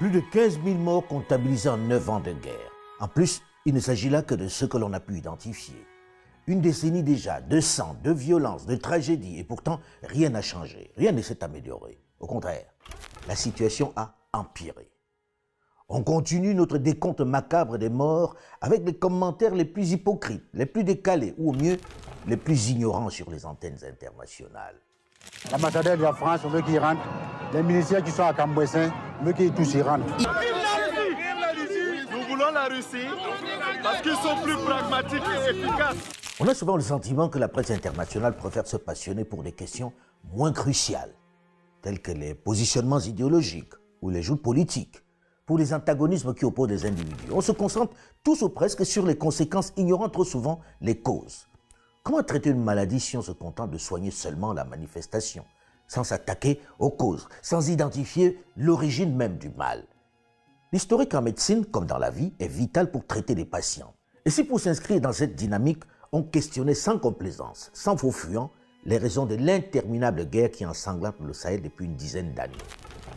Plus de 15 000 morts comptabilisés en 9 ans de guerre. En plus, il ne s'agit là que de ceux que l'on a pu identifier. Une décennie déjà de sang, de violence, de tragédie, et pourtant rien n'a changé, rien ne s'est amélioré. Au contraire, la situation a empiré. On continue notre décompte macabre des morts avec les commentaires les plus hypocrites, les plus décalés, ou au mieux, les plus ignorants sur les antennes internationales. L'ambassadeur de la France veut qu'il rentre, les ministères qui sont à Cambouessin veulent qu'ils tous y rentrent. Nous voulons la Russie parce qu'ils sont plus pragmatiques et efficaces. On a souvent le sentiment que la presse internationale préfère se passionner pour des questions moins cruciales, telles que les positionnements idéologiques ou les joutes politiques, pour les antagonismes qui opposent les individus. On se concentre tous ou presque sur les conséquences, ignorant trop souvent les causes. Comment traiter une maladie si on se contente de soigner seulement la manifestation, sans s'attaquer aux causes, sans identifier l'origine même du mal? L'historique en médecine, comme dans la vie, est vital pour traiter les patients. Et si pour s'inscrire dans cette dynamique, on questionnait sans complaisance, sans faux fuyant, les raisons de l'interminable guerre qui ensanglantent le Sahel depuis une dizaine d'années.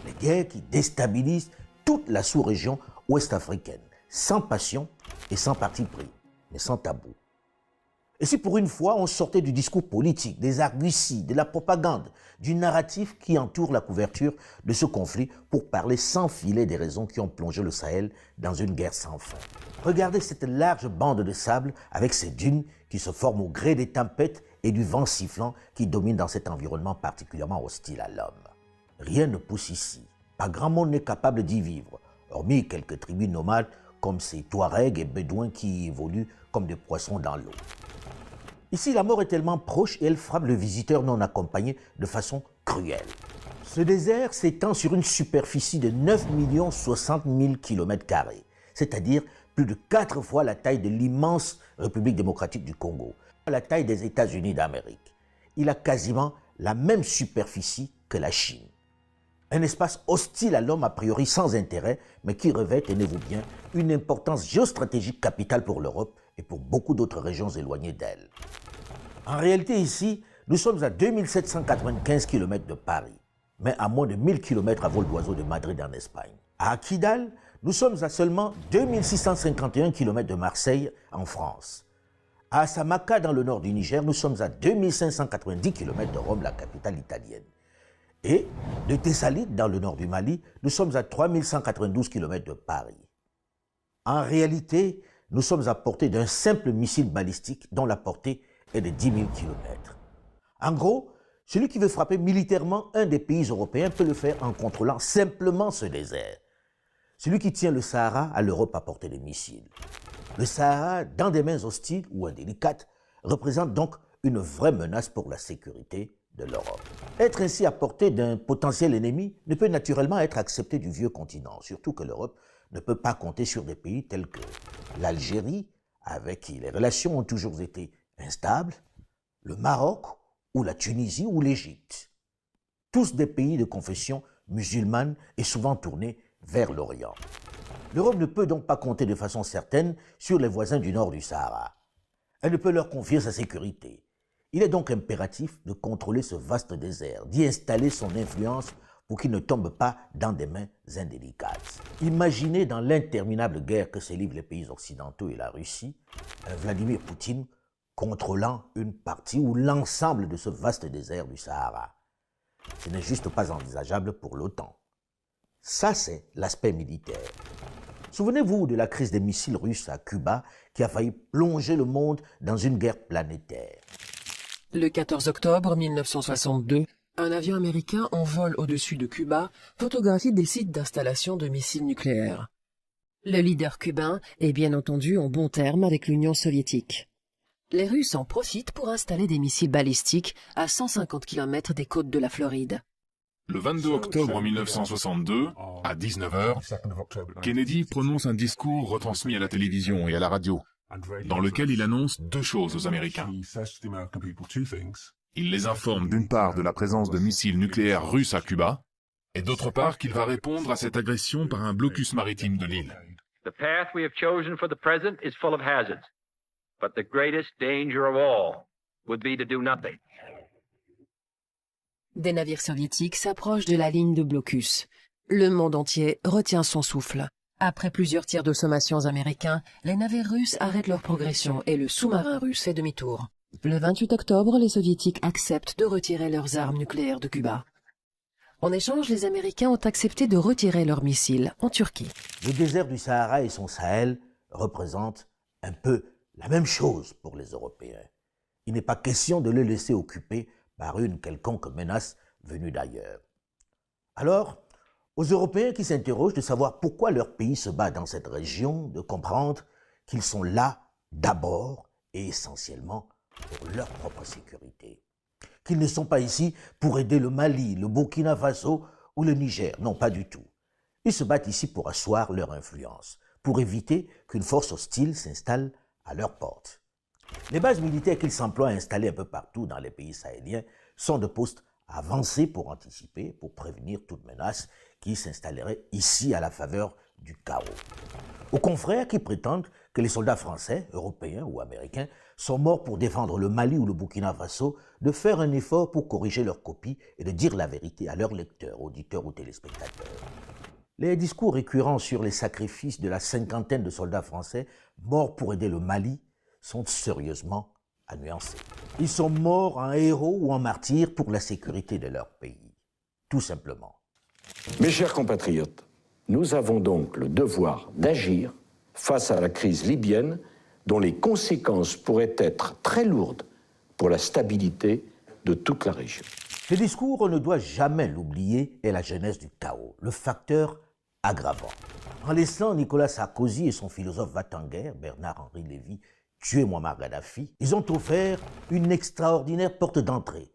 Les guerres qui déstabilisent toute la sous-région ouest-africaine, sans passion et sans parti pris, mais sans tabou. Et si pour une fois on sortait du discours politique, des arguties, de la propagande, du narratif qui entoure la couverture de ce conflit pour parler sans filet des raisons qui ont plongé le Sahel dans une guerre sans fin. Regardez cette large bande de sable avec ses dunes qui se forment au gré des tempêtes et du vent sifflant qui domine dans cet environnement particulièrement hostile à l'homme. Rien ne pousse ici. Pas grand monde n'est capable d'y vivre, hormis quelques tribus nomades comme ces Touaregs et Bédouins qui évoluent comme des poissons dans l'eau. Ici, la mort est tellement proche et elle frappe le visiteur non accompagné de façon cruelle. Ce désert s'étend sur une superficie de 9 060 000 km², c'est-à-dire plus de 4 fois la taille de l'immense République démocratique du Congo, la taille des États-Unis d'Amérique. Il a quasiment la même superficie que la Chine. Un espace hostile à l'homme a priori sans intérêt, mais qui revêt, tenez-vous bien, une importance géostratégique capitale pour l'Europe et pour beaucoup d'autres régions éloignées d'elle. En réalité, ici, nous sommes à 2795 km de Paris, mais à moins de 1000 km à vol d'oiseau de Madrid en Espagne. À Kidal, nous sommes à seulement 2651 km de Marseille en France. À Samaka, dans le nord du Niger, nous sommes à 2590 km de Rome, la capitale italienne. Et de Thessalite, dans le nord du Mali, nous sommes à 3192 km de Paris. En réalité, nous sommes à portée d'un simple missile balistique dont la portée est de 10 000 km. En gros, celui qui veut frapper militairement un des pays européens peut le faire en contrôlant simplement ce désert. Celui qui tient le Sahara a l'Europe à portée de missiles. Le Sahara, dans des mains hostiles ou indélicates, représente donc une vraie menace pour la sécurité de l'Europe. Être ainsi à portée d'un potentiel ennemi ne peut naturellement être accepté du vieux continent, surtout que l'Europe ne peut pas compter sur des pays tels que l'Algérie, avec qui les relations ont toujours été instables, le Maroc ou la Tunisie ou l'Égypte. Tous des pays de confession musulmane et souvent tournés vers l'Orient. L'Europe ne peut donc pas compter de façon certaine sur les voisins du nord du Sahara. Elle ne peut leur confier sa sécurité. Il est donc impératif de contrôler ce vaste désert, d'y installer son influence pour qu'il ne tombe pas dans des mains indélicates. Imaginez dans l'interminable guerre que se livrent les pays occidentaux et la Russie, un Vladimir Poutine contrôlant une partie ou l'ensemble de ce vaste désert du Sahara. Ce n'est juste pas envisageable pour l'OTAN. Ça, c'est l'aspect militaire. Souvenez-vous de la crise des missiles russes à Cuba qui a failli plonger le monde dans une guerre planétaire. Le 14 octobre 1962, un avion américain en vol au-dessus de Cuba photographie des sites d'installation de missiles nucléaires. Le leader cubain est bien entendu en bons termes avec l'Union soviétique. Les Russes en profitent pour installer des missiles balistiques à 150 km des côtes de la Floride. Le 22 octobre 1962, à 19h, Kennedy prononce un discours retransmis à la télévision et à la radio, dans lequel il annonce deux choses aux Américains. Il les informe d'une part de la présence de missiles nucléaires russes à Cuba, et d'autre part qu'il va répondre à cette agression par un blocus maritime de l'île. The path we have chosen for the present is full of hazards, but the greatest danger of all would be to do nothing. Des navires soviétiques s'approchent de la ligne de blocus. Le monde entier retient son souffle. Après plusieurs tirs de sommations américains, les navires russes arrêtent leur progression et le sous-marin russe fait demi-tour. Le 28 octobre, les soviétiques acceptent de retirer leurs armes nucléaires de Cuba. En échange, les Américains ont accepté de retirer leurs missiles en Turquie. Le désert du Sahara et son Sahel représentent un peu la même chose pour les Européens. Il n'est pas question de les laisser occuper par une quelconque menace venue d'ailleurs. Alors, aux Européens qui s'interrogent de savoir pourquoi leur pays se bat dans cette région, de comprendre qu'ils sont là d'abord et essentiellement pour leur propre sécurité. Qu'ils ne sont pas ici pour aider le Mali, le Burkina Faso ou le Niger. Non, pas du tout. Ils se battent ici pour asseoir leur influence, pour éviter qu'une force hostile s'installe à leur porte. Les bases militaires qu'ils s'emploient à installer un peu partout dans les pays sahéliens sont de postes avancés pour anticiper, pour prévenir toute menace qui s'installerait ici à la faveur du chaos. Aux confrères qui prétendent que les soldats français, européens ou américains sont morts pour défendre le Mali ou le Burkina Faso, de faire un effort pour corriger leurs copies et de dire la vérité à leurs lecteurs, auditeurs ou téléspectateurs. Les discours récurrents sur les sacrifices de la cinquantaine de soldats français morts pour aider le Mali sont sérieusement à nuancer. Ils sont morts en héros ou en martyrs pour la sécurité de leur pays, tout simplement. Mes chers compatriotes, nous avons donc le devoir d'agir face à la crise libyenne dont les conséquences pourraient être très lourdes pour la stabilité de toute la région. Ce discours, on ne doit jamais l'oublier, est la genèse du chaos, le facteur aggravant. En laissant Nicolas Sarkozy et son philosophe va-t-en-guerre, Bernard-Henri Lévy, tuer Muammar Kadhafi, ils ont offert une extraordinaire porte d'entrée,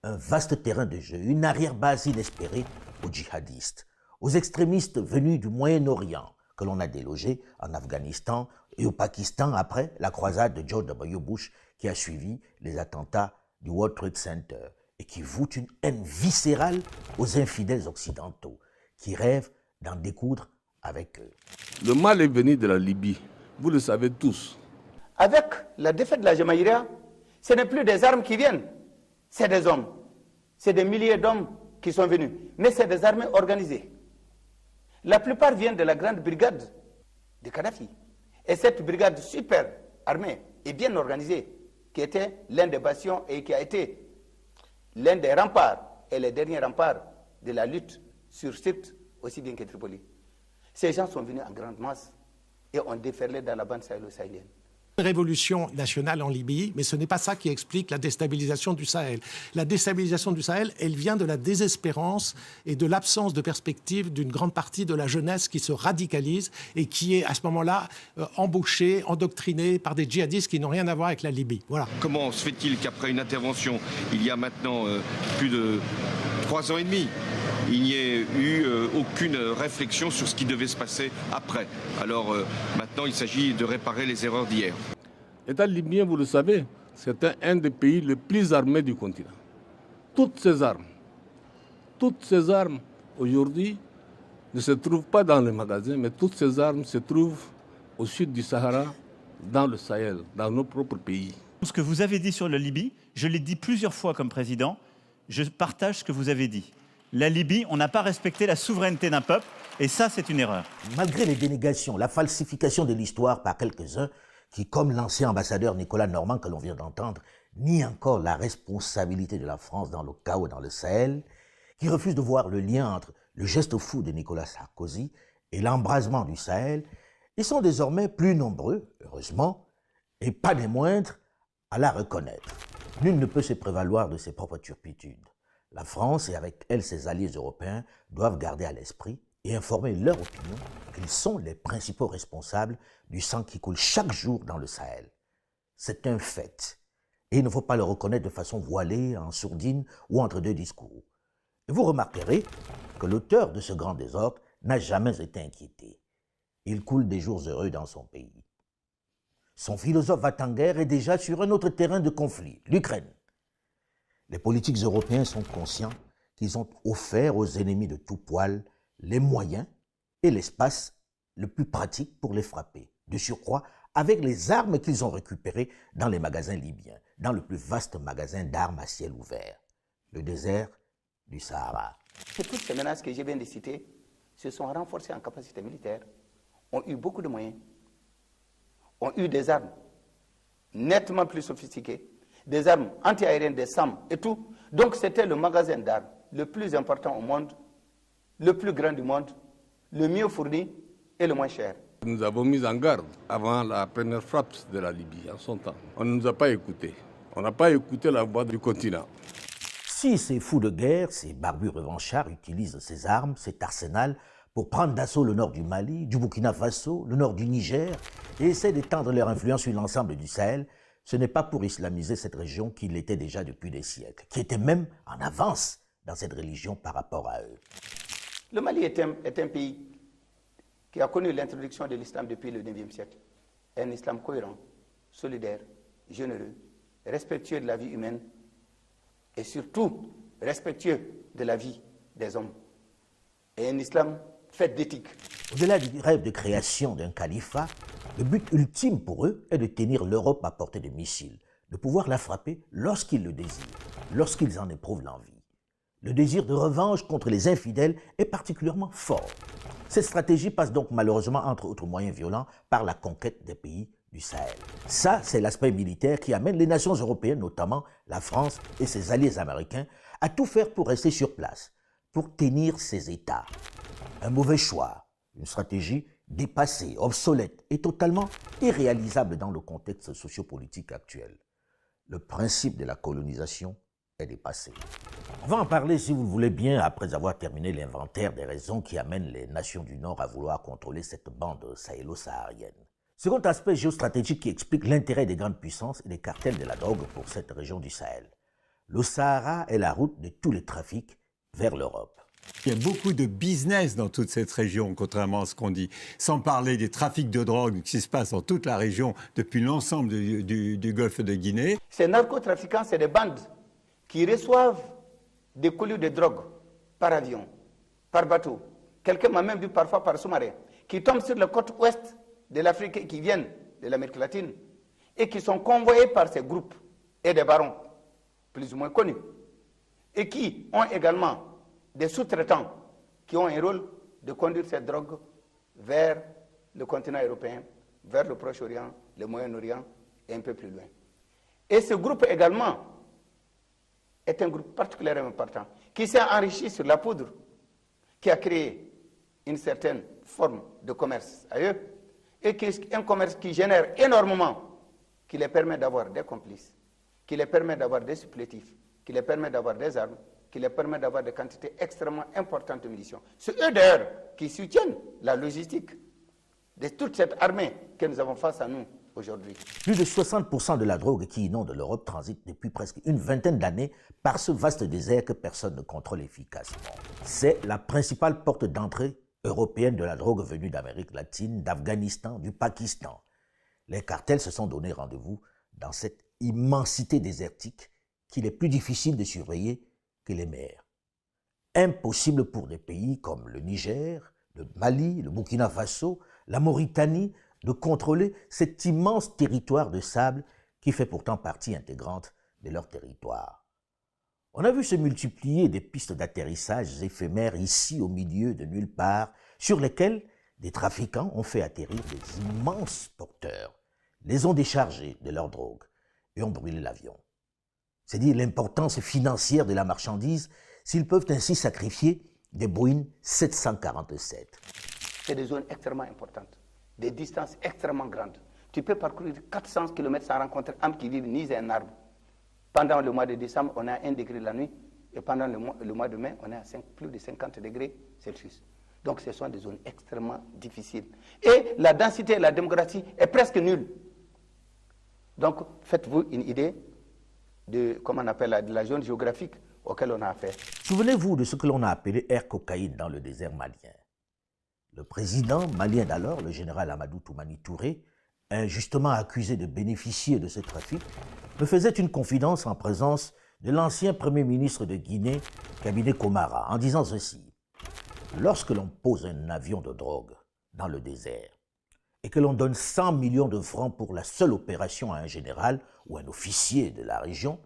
un vaste terrain de jeu, une arrière-base inespérée aux djihadistes, aux extrémistes venus du Moyen-Orient, que l'on a délogés en Afghanistan et au Pakistan après la croisade de George W. Bush qui a suivi les attentats du World Trade Center et qui voue une haine viscérale aux infidèles occidentaux qui rêvent d'en découdre avec eux. Le mal est venu de la Libye, vous le savez tous. Avec la défaite de la Jamaïria, ce n'est plus des armes qui viennent, c'est des hommes. C'est des milliers d'hommes qui sont venus, mais c'est des armées organisées. La plupart viennent de la grande brigade de Kadhafi. Et cette brigade super armée et bien organisée, qui était l'un des bastions et qui a été l'un des remparts et les derniers remparts de la lutte sur Sirte, aussi bien que Tripoli. Ces gens sont venus en grande masse et ont déferlé dans la bande sahélo-sahélienne. Une révolution nationale en Libye, mais ce n'est pas ça qui explique la déstabilisation du Sahel. La déstabilisation du Sahel, elle vient de la désespérance et de l'absence de perspective d'une grande partie de la jeunesse qui se radicalise et qui est à ce moment-là embauchée, endoctrinée par des djihadistes qui n'ont rien à voir avec la Libye. Voilà. Comment se fait-il qu'après une intervention, il y a maintenant plus de 3 ans et demi, il n'y ait eu aucune réflexion sur ce qui devait se passer après. Alors maintenant, il s'agit de réparer les erreurs d'hier. L'État libyen, vous le savez, c'est un des pays les plus armés du continent. Toutes ces armes, aujourd'hui, ne se trouvent pas dans les magasins, mais toutes ces armes se trouvent au sud du Sahara, dans le Sahel, dans nos propres pays. Ce que vous avez dit sur la Libye, je l'ai dit plusieurs fois comme président, je partage ce que vous avez dit. La Libye, on n'a pas respecté la souveraineté d'un peuple, et ça, c'est une erreur. Malgré les dénégations, la falsification de l'histoire par quelques-uns, qui, comme l'ancien ambassadeur Nicolas Normand que l'on vient d'entendre, nie encore la responsabilité de la France dans le chaos dans le Sahel, qui refuse de voir le lien entre le geste fou de Nicolas Sarkozy et l'embrasement du Sahel, ils sont désormais plus nombreux, heureusement, et pas des moindres, à la reconnaître. Nul ne peut se prévaloir de ses propres turpitudes. La France et avec elle ses alliés européens doivent garder à l'esprit et informer leur opinion qu'ils sont les principaux responsables du sang qui coule chaque jour dans le Sahel. C'est un fait. Et il ne faut pas le reconnaître de façon voilée, en sourdine ou entre deux discours. Et vous remarquerez que l'auteur de ce grand désordre n'a jamais été inquiété. Il coule des jours heureux dans son pays. Son philosophe va-t-en-guerre est déjà sur un autre terrain de conflit, l'Ukraine. Les politiques européens sont conscients qu'ils ont offert aux ennemis de tout poil les moyens et l'espace le plus pratique pour les frapper. De surcroît, avec les armes qu'ils ont récupérées dans les magasins libyens, dans le plus vaste magasin d'armes à ciel ouvert, le désert du Sahara. Toutes ces menaces que je viens de citer se sont renforcés en capacité militaire, ont eu beaucoup de moyens, ont eu des armes nettement plus sophistiquées, des armes anti-aériennes, des SAM et tout. Donc c'était le magasin d'armes le plus important au monde, le plus grand du monde, le mieux fourni et le moins cher. Nous avons mis en garde avant la première frappe de la Libye en son temps. On ne nous a pas écoutés. On n'a pas écouté la voix du continent. Si ces fous de guerre, ces barbus revanchards utilisent ces armes, cet arsenal, pour prendre d'assaut le nord du Mali, du Burkina Faso, le nord du Niger, et essaient d'étendre leur influence sur l'ensemble du Sahel, ce n'est pas pour islamiser cette région qui l'était déjà depuis des siècles, qui était même en avance dans cette religion par rapport à eux. Le Mali est un pays qui a connu l'introduction de l'islam depuis le IXe siècle. Un islam cohérent, solidaire, généreux, respectueux de la vie humaine et surtout respectueux de la vie des hommes. Et un islam fait d'éthique. Au-delà du rêve de création d'un califat, le but ultime pour eux est de tenir l'Europe à portée de missiles, de pouvoir la frapper lorsqu'ils le désirent, lorsqu'ils en éprouvent l'envie. Le désir de revanche contre les infidèles est particulièrement fort. Cette stratégie passe donc malheureusement, entre autres moyens violents, par la conquête des pays du Sahel. Ça, c'est l'aspect militaire qui amène les nations européennes, notamment la France et ses alliés américains, à tout faire pour rester sur place, pour tenir ces États. Un mauvais choix, une stratégie dépassée, obsolète et totalement irréalisable dans le contexte sociopolitique actuel. Le principe de la colonisation est dépassé. On va en parler, si vous le voulez bien, après avoir terminé l'inventaire des raisons qui amènent les nations du Nord à vouloir contrôler cette bande sahélo-saharienne. Second aspect géostratégique qui explique l'intérêt des grandes puissances et des cartels de la drogue pour cette région du Sahel. Le Sahara est la route de tous les trafics vers l'Europe. Il y a beaucoup de business dans toute cette région, contrairement à ce qu'on dit. Sans parler des trafics de drogue qui se passent dans toute la région depuis l'ensemble du golfe de Guinée. Ces narcotrafiquants, c'est des bandes qui reçoivent des colis de drogue par avion, par bateau. Quelqu'un m'a même vu parfois par sous-marin, qui tombent sur la côte ouest de l'Afrique et qui viennent de l'Amérique latine et qui sont convoyés par ces groupes et des barons plus ou moins connus et qui ont également des sous-traitants qui ont un rôle de conduire cette drogue vers le continent européen, vers le Proche-Orient, le Moyen-Orient et un peu plus loin. Et ce groupe également est un groupe particulièrement important qui s'est enrichi sur la poudre, qui a créé une certaine forme de commerce à eux et qui est un commerce qui génère énormément, qui les permet d'avoir des complices, qui les permet d'avoir des supplétifs, qui les permet d'avoir des armes, qui les permet d'avoir des quantités extrêmement importantes de munitions. C'est eux d'ailleurs qui soutiennent la logistique de toute cette armée que nous avons face à nous aujourd'hui. Plus de 60% de la drogue qui inonde l'Europe transite depuis presque une vingtaine d'années par ce vaste désert que personne ne contrôle efficacement. C'est la principale porte d'entrée européenne de la drogue venue d'Amérique latine, d'Afghanistan, du Pakistan. Les cartels se sont donné rendez-vous dans cette immensité désertique qu'il est plus difficile de surveiller que les mers. Impossible pour des pays comme le Niger, le Mali, le Burkina Faso, la Mauritanie de contrôler cet immense territoire de sable qui fait pourtant partie intégrante de leur territoire. On a vu se multiplier des pistes d'atterrissage éphémères ici au milieu de nulle part, sur lesquelles des trafiquants ont fait atterrir des immenses porteurs, les ont déchargés de leur drogue et ont brûlé l'avion. C'est dire l'importance financière de la marchandise s'ils peuvent ainsi sacrifier des Boeing 747. C'est des zones extrêmement importantes, des distances extrêmement grandes. Tu peux parcourir 400 km sans rencontrer un homme qui vit ni un arbre. Pendant le mois de décembre, on a 1 degré la nuit, et pendant le mois de mai, on est à plus de 50 degrés Celsius. Donc ce sont des zones extrêmement difficiles. Et la densité et la démographie est presque nulle. Donc faites-vous une idée de, comment on appelle, de la zone géographique auquel on a affaire. Souvenez-vous de ce que l'on a appelé air cocaïne dans le désert malien. Le président malien d'alors, le général Amadou Toumani Touré, injustement accusé de bénéficier de ce trafic, me faisait une confidence en présence de l'ancien premier ministre de Guinée, Kabine Komara, en disant ceci. Lorsque l'on pose un avion de drogue dans le désert et que l'on donne 100 millions de francs pour la seule opération à un général ou un officier de la région,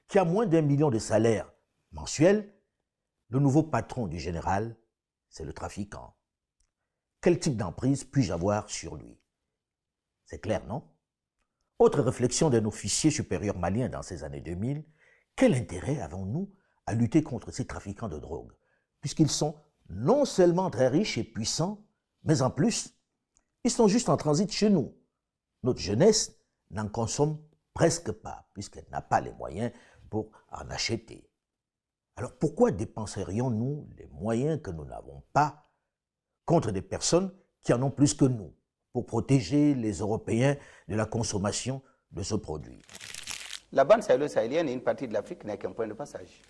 qui a moins d'1 million de salaire mensuel, le nouveau patron du général, c'est le trafiquant. Quel type d'emprise puis-je avoir sur lui? C'est clair, non? Autre réflexion d'un officier supérieur malien dans ces années 2000, quel intérêt avons-nous à lutter contre ces trafiquants de drogue, puisqu'ils sont non seulement très riches et puissants, mais en plus, ils sont juste en transit chez nous. Notre jeunesse n'en consomme presque pas, puisqu'elle n'a pas les moyens pour en acheter. Alors pourquoi dépenserions-nous les moyens que nous n'avons pas contre des personnes qui en ont plus que nous, pour protéger les Européens de la consommation de ce produit? La bande sahélo-sahélienne et une partie de l'Afrique n'est qu'un point de passage.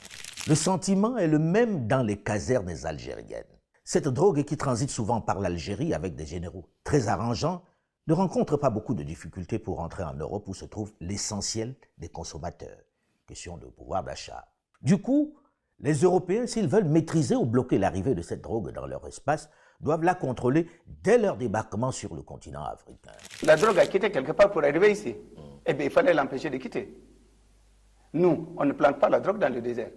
Le sentiment est le même dans les casernes algériennes. Cette drogue qui transite souvent par l'Algérie avec des généraux très arrangeants ne rencontre pas beaucoup de difficultés pour entrer en Europe où se trouve l'essentiel des consommateurs. Question de pouvoir d'achat. Du coup, les Européens, s'ils veulent maîtriser ou bloquer l'arrivée de cette drogue dans leur espace, doivent la contrôler dès leur débarquement sur le continent africain. La drogue a quitté quelque part pour arriver ici. Eh bien, il fallait l'empêcher de quitter. Nous, on ne plante pas la drogue dans le désert.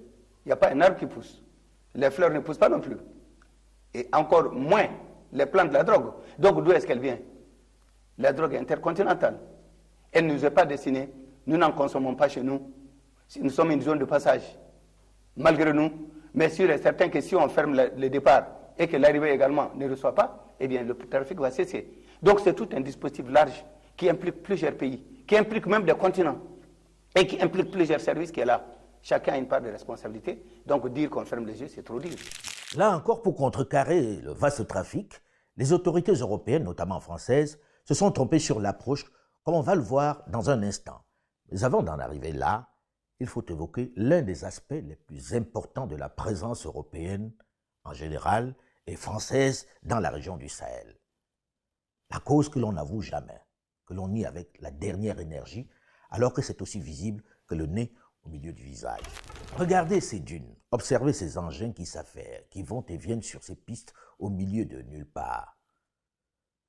Il n'y a pas un arbre qui pousse. Les fleurs ne poussent pas non plus. Et encore moins les plantes de la drogue. Donc, d'où est-ce qu'elle vient? La drogue est intercontinentale. Elle ne nous est pas destinée. Nous n'en consommons pas chez nous. Nous sommes une zone de passage. Malgré nous, mais sûr et certain que si on ferme le départ et que l'arrivée également ne reçoit pas, eh bien le trafic va cesser. Donc c'est tout un dispositif large qui implique plusieurs pays, qui implique même des continents et qui implique plusieurs services qui est là. Chacun a une part de responsabilité. Donc dire qu'on ferme les yeux, c'est trop dire. Là encore, pour contrecarrer le vaste trafic, les autorités européennes, notamment françaises, se sont trompées sur l'approche, comme on va le voir dans un instant. Mais avant d'en arriver là, il faut évoquer l'un des aspects les plus importants de la présence européenne en général et française dans la région du Sahel. La cause que l'on n'avoue jamais, que l'on nie avec la dernière énergie, alors que c'est aussi visible que le nez au milieu du visage. Regardez ces dunes, observez ces engins qui s'affairent, qui vont et viennent sur ces pistes au milieu de nulle part.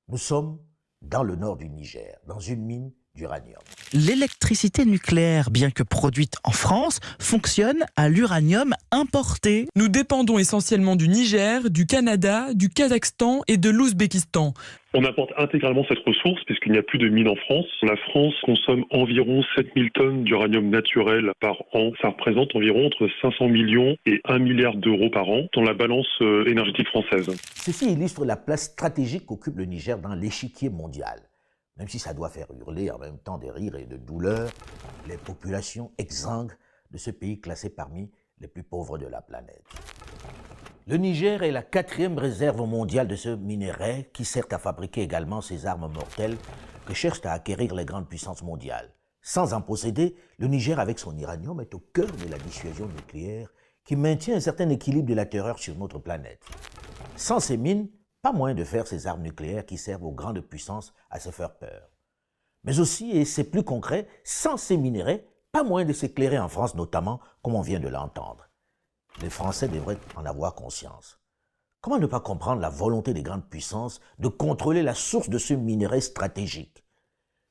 Nous sommes dans le nord du Niger, dans une mine d'uranium. L'électricité nucléaire, bien que produite en France, fonctionne à l'uranium importé. Nous dépendons essentiellement du Niger, du Canada, du Kazakhstan et de l'Ouzbékistan. On importe intégralement cette ressource puisqu'il n'y a plus de mines en France. La France consomme environ 7000 tonnes d'uranium naturel par an. Ça représente environ entre 500 millions et 1 milliard d'euros par an dans la balance énergétique française. Ceci illustre la place stratégique qu'occupe le Niger dans l'échiquier mondial. Même si ça doit faire hurler en même temps de rire et de douleur les populations exsangues de ce pays classé parmi les plus pauvres de la planète. Le Niger est la 4e réserve mondiale de ce minerai qui sert à fabriquer également ces armes mortelles que cherchent à acquérir les grandes puissances mondiales. Sans en posséder, le Niger avec son uranium est au cœur de la dissuasion nucléaire qui maintient un certain équilibre de la terreur sur notre planète. Sans ces mines, pas moyen de faire ces armes nucléaires qui servent aux grandes puissances à se faire peur. Mais aussi, et c'est plus concret, sans ces minerais, pas moyen de s'éclairer en France notamment, comme on vient de l'entendre. Les Français devraient en avoir conscience. Comment ne pas comprendre la volonté des grandes puissances de contrôler la source de ce minerai stratégique?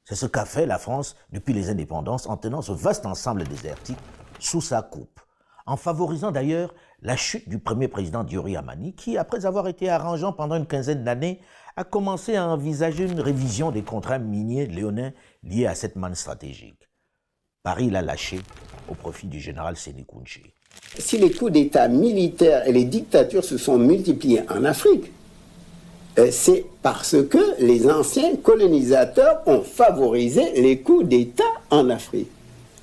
C'est ce qu'a fait la France depuis les indépendances en tenant ce vaste ensemble désertique sous sa coupe, en favorisant d'ailleurs la chute du premier président Diori Amani qui, après avoir été arrangeant pendant une quinzaine d'années, a commencé à envisager une révision des contrats miniers léonins liés à cette manne stratégique. Paris l'a lâché au profit du général Séné Kounché. Si les coups d'État militaires et les dictatures se sont multipliés en Afrique, c'est parce que les anciens colonisateurs ont favorisé les coups d'État en Afrique.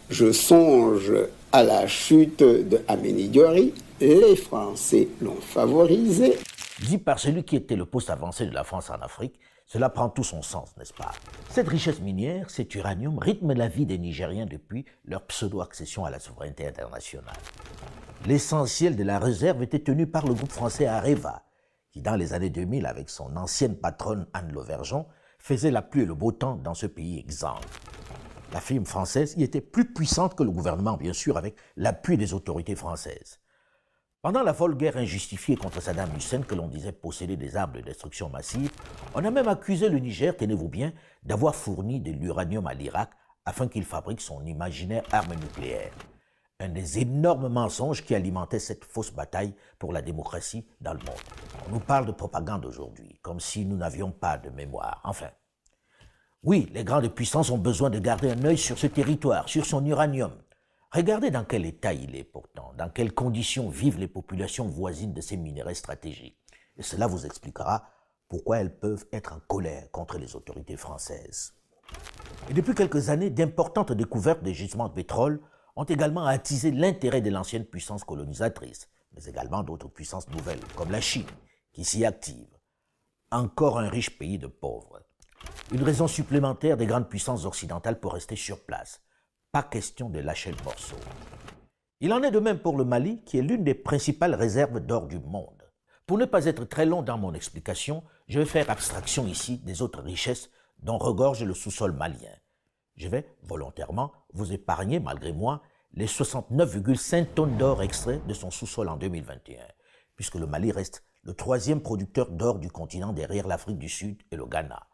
Je songe à la chute de Aménie Diori, les Français l'ont favorisé. Dit par celui qui était le poste avancé de la France en Afrique, cela prend tout son sens, n'est-ce pas? Cette richesse minière, cet uranium, rythme la vie des Nigériens depuis leur pseudo-accession à la souveraineté internationale. L'essentiel de la réserve était tenu par le groupe français Areva, qui dans les années 2000, avec son ancienne patronne Anne Lauvergeon, faisait la pluie et le beau temps dans ce pays exsangue. La firme française y était plus puissante que le gouvernement, bien sûr, avec l'appui des autorités françaises. Pendant la folle guerre injustifiée contre Saddam Hussein, que l'on disait posséder des armes de destruction massive, on a même accusé le Niger, tenez-vous bien, d'avoir fourni de l'uranium à l'Irak afin qu'il fabrique son imaginaire arme nucléaire. un des énormes mensonges qui alimentaient cette fausse bataille pour la démocratie dans le monde. On nous parle de propagande aujourd'hui, comme si nous n'avions pas de mémoire. Enfin, oui, les grandes puissances ont besoin de garder un œil sur ce territoire, sur son uranium. Regardez dans quel état il est pourtant, dans quelles conditions vivent les populations voisines de ces minerais stratégiques. Et cela vous expliquera pourquoi elles peuvent être en colère contre les autorités françaises. Et depuis quelques années, d'importantes découvertes de gisements de pétrole ont également attisé l'intérêt de l'ancienne puissance colonisatrice, mais également d'autres puissances nouvelles, comme la Chine, qui s'y active. Encore un riche pays de pauvres. Une raison supplémentaire des grandes puissances occidentales pour rester sur place. Pas question de lâcher le morceau. Il en est de même pour le Mali, qui est l'une des principales réserves d'or du monde. Pour ne pas être très long dans mon explication, je vais faire abstraction ici des autres richesses dont regorge le sous-sol malien. Je vais, volontairement, vous épargner, malgré moi, les 69,5 tonnes d'or extraits de son sous-sol en 2021, puisque le Mali reste le 3e producteur d'or du continent derrière l'Afrique du Sud et le Ghana.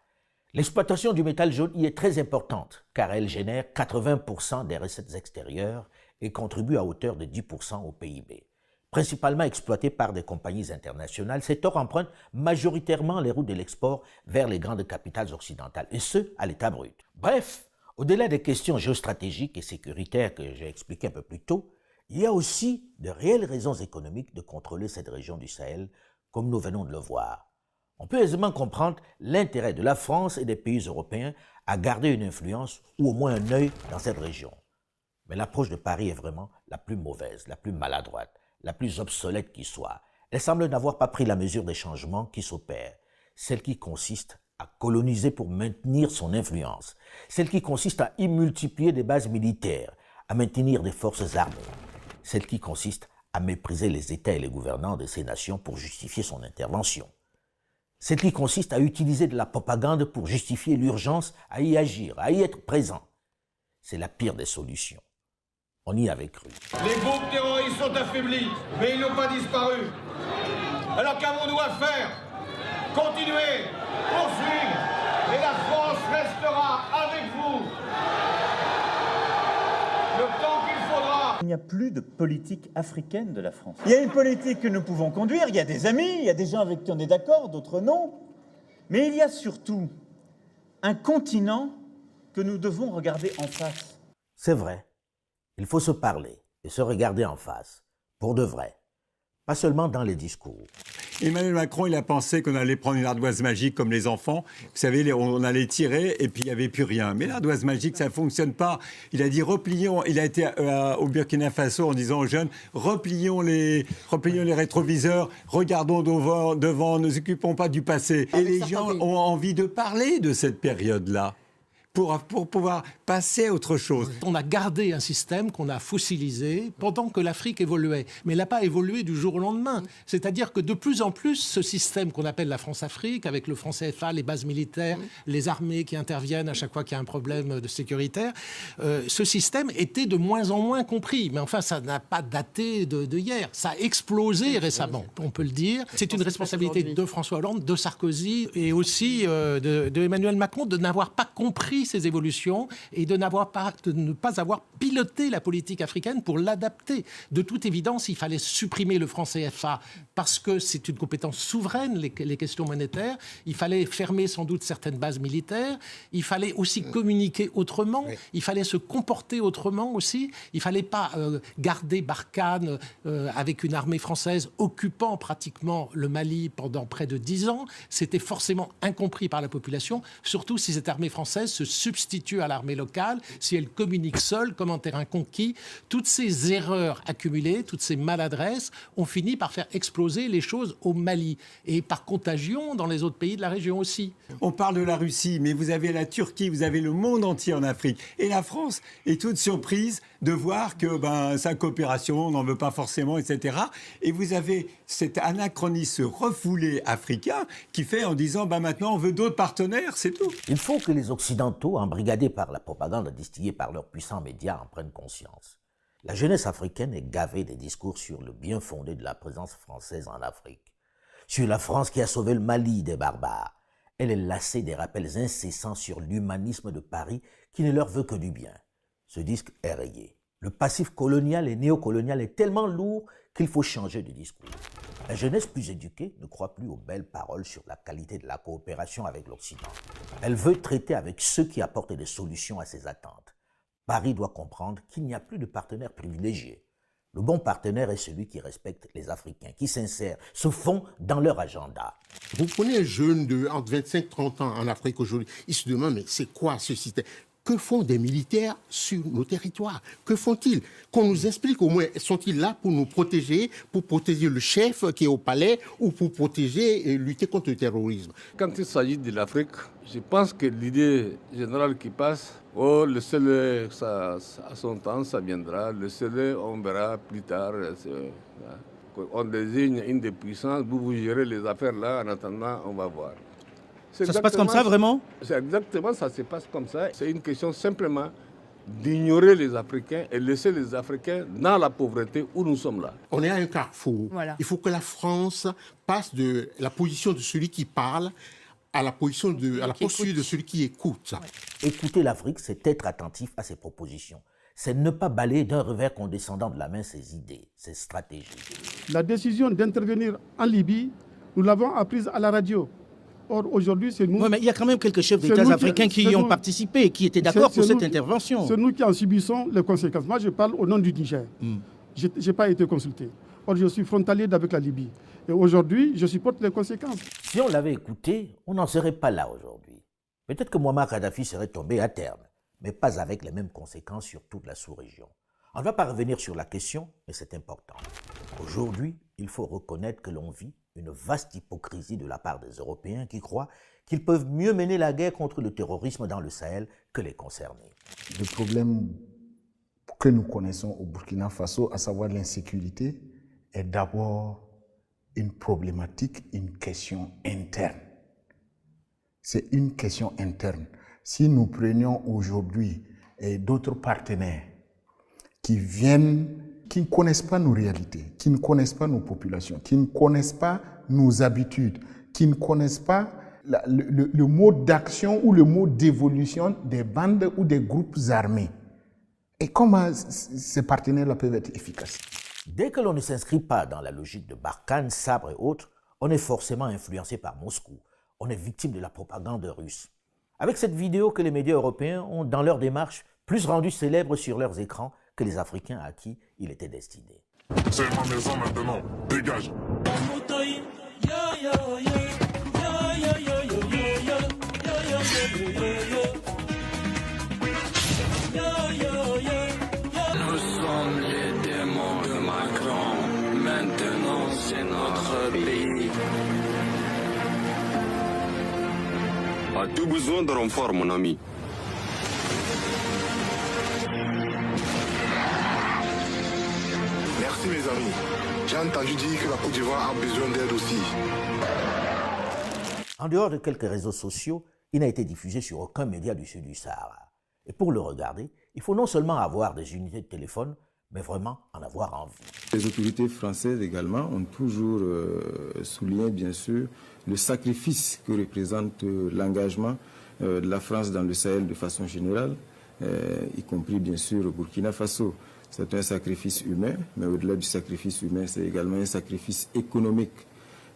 L'exploitation du métal jaune y est très importante, car elle génère 80% des recettes extérieures et contribue à hauteur de 10% au PIB. Principalement exploité par des compagnies internationales, cet or emprunte majoritairement les routes de l'export vers les grandes capitales occidentales, et ce, à l'état brut. Bref, au-delà des questions géostratégiques et sécuritaires que j'ai expliquées un peu plus tôt, il y a aussi de réelles raisons économiques de contrôler cette région du Sahel, comme nous venons de le voir. On peut aisément comprendre l'intérêt de la France et des pays européens à garder une influence ou au moins un œil dans cette région. Mais l'approche de Paris est vraiment la plus mauvaise, la plus maladroite, la plus obsolète qui soit. Elle semble n'avoir pas pris la mesure des changements qui s'opèrent, celle qui consiste à coloniser pour maintenir son influence, celle qui consiste à y multiplier des bases militaires, à maintenir des forces armées, celle qui consiste à mépriser les États et les gouvernants de ces nations pour justifier son intervention, celle qui consiste à utiliser de la propagande pour justifier l'urgence à y agir, à y être présent. C'est la pire des solutions. On y avait cru. Les groupes terroristes sont affaiblis, mais ils n'ont pas disparu. Alors qu'avons-nous à faire? Continuer, poursuivre, et la France restera avec vous. Le temps qu'il faudra. Il n'y a plus de politique africaine de la France. Il y a une politique que nous pouvons conduire, il y a des amis, il y a des gens avec qui on est d'accord, d'autres non. Mais il y a surtout un continent que nous devons regarder en face. C'est vrai. Il faut se parler et se regarder en face, pour de vrai, pas seulement dans les discours. Emmanuel Macron, il a pensé qu'on allait prendre une ardoise magique comme les enfants. Vous savez, on allait tirer et puis il n'y avait plus rien. Mais l'ardoise magique, ça ne fonctionne pas. Il a dit replions, il a été au Burkina Faso en disant aux jeunes, replions les rétroviseurs, regardons devant, ne nous occupons pas du passé. Et les gens ont envie de parler de cette période-là. Pour pouvoir passer à autre chose. On a gardé un système qu'on a fossilisé pendant que l'Afrique évoluait. Mais elle n'a pas évolué du jour au lendemain. C'est-à-dire que de plus en plus, ce système qu'on appelle la France-Afrique, avec le franc CFA, les bases militaires, les armées qui interviennent à chaque fois qu'il y a un problème de sécuritaire, ce système était de moins en moins compris. Mais enfin, ça n'a pas daté de hier. Ça a explosé récemment, on peut le dire. C'est une responsabilité de François Hollande, de Sarkozy et aussi de Emmanuel Macron de n'avoir pas compris ces évolutions et de ne pas avoir piloté la politique africaine pour l'adapter. De toute évidence, il fallait supprimer le franc CFA parce que c'est une compétence souveraine, les questions monétaires. Il fallait fermer sans doute certaines bases militaires. Il fallait aussi communiquer autrement. Oui. Il fallait se comporter autrement aussi. Il ne fallait pas garder Barkhane avec une armée française occupant pratiquement le Mali pendant près de 10 ans. C'était forcément incompris par la population, surtout si cette armée française se substitue à l'armée locale, si elle communique seule comme en terrain conquis. Toutes ces erreurs accumulées, toutes ces maladresses ont fini par faire exploser les choses au Mali et par contagion dans les autres pays de la région aussi. On parle de la Russie, mais vous avez la Turquie, vous avez le monde entier en Afrique. Et la France est toute surprise de voir que sa coopération, on n'en veut pas forcément, etc. Et vous avez cet anachronisme refoulé africain qui fait en disant maintenant on veut d'autres partenaires, c'est tout. Il faut que les Occidentaux, embrigadés par la propagande distillée par leurs puissants médias, en prennent conscience. La jeunesse africaine est gavée des discours sur le bien fondé de la présence française en Afrique, sur la France qui a sauvé le Mali des barbares. Elle est lassée des rappels incessants sur l'humanisme de Paris qui ne leur veut que du bien. Ce disque est rayé. Le passif colonial et néocolonial est tellement lourd qu'il faut changer de discours. La jeunesse plus éduquée ne croit plus aux belles paroles sur la qualité de la coopération avec l'Occident. Elle veut traiter avec ceux qui apportent des solutions à ses attentes. Paris doit comprendre qu'il n'y a plus de partenaire privilégié. Le bon partenaire est celui qui respecte les Africains, qui s'insère, se fond dans leur agenda. Vous prenez un jeune de entre 25 et 30 ans en Afrique aujourd'hui, il se demande, mais c'est quoi ce système? Que font des militaires sur nos territoires? Que font-ils? Qu'on nous explique au moins, sont-ils là pour nous protéger, pour protéger le chef qui est au palais ou pour protéger et lutter contre le terrorisme? Quand il s'agit de l'Afrique, je pense que l'idée générale qui passe, oh, le seul, à son temps, ça viendra, le seul, on verra plus tard. On désigne une des puissances, vous gérez les affaires là, en attendant, on va voir. Ça se passe comme ça, vraiment? C'est exactement, ça se passe comme ça. C'est une question simplement d'ignorer les Africains et laisser les Africains dans la pauvreté où nous sommes là. On est à un carrefour. Voilà. Il faut que la France passe de la position de celui qui parle à la position à posture de celui qui écoute. Ouais. Écouter l'Afrique, c'est être attentif à ses propositions. C'est ne pas balayer d'un revers condescendant de la main ses idées, ses stratégies. La décision d'intervenir en Libye, nous l'avons apprise à la radio. Or, aujourd'hui, c'est nous... Oui, mais il y a quand même quelques chefs d'État africains qui y ont participé et qui étaient d'accord pour cette intervention. C'est nous qui en subissons les conséquences. Moi, je parle au nom du Niger. Je n'ai pas été consulté. Or, je suis frontalier avec la Libye. Et aujourd'hui, je supporte les conséquences. Si on l'avait écouté, on n'en serait pas là aujourd'hui. Peut-être que Muammar Kadhafi serait tombé à terme, mais pas avec les mêmes conséquences sur toute la sous-région. On ne va pas revenir sur la question, mais c'est important. Aujourd'hui, il faut reconnaître que l'on vit une vaste hypocrisie de la part des Européens qui croient qu'ils peuvent mieux mener la guerre contre le terrorisme dans le Sahel que les concernés. Le problème que nous connaissons au Burkina Faso, à savoir l'insécurité, est d'abord une problématique, une question interne. C'est une question interne. Si nous prenions aujourd'hui d'autres partenaires qui viennent, qui ne connaissent pas nos réalités, qui ne connaissent pas nos populations, qui ne connaissent pas nos habitudes, qui ne connaissent pas le mode d'action ou le mode d'évolution des bandes ou des groupes armés. Et comment ces partenaires-là peuvent être efficaces? Dès que l'on ne s'inscrit pas dans la logique de Barkhane, Sabre et autres, on est forcément influencé par Moscou. On est victime de la propagande russe. Avec cette vidéo que les médias européens ont, dans leur démarche, plus rendu célèbre sur leurs écrans que les Africains à qui il était destiné. C'est ma maison maintenant, dégage. Nous sommes les démons de Macron, maintenant c'est notre pays. As-tu besoin de renfort, mon ami? Merci mes amis. J'ai entendu dire que la Côte d'Ivoire a besoin d'aide aussi. En dehors de quelques réseaux sociaux, il n'a été diffusé sur aucun média du sud du Sahara. Et pour le regarder, il faut non seulement avoir des unités de téléphone, mais vraiment en avoir envie. Les autorités françaises également ont toujours souligné, bien sûr, le sacrifice que représente l'engagement de la France dans le Sahel de façon générale, y compris bien sûr au Burkina Faso. C'est un sacrifice humain, mais au-delà du sacrifice humain, c'est également un sacrifice économique.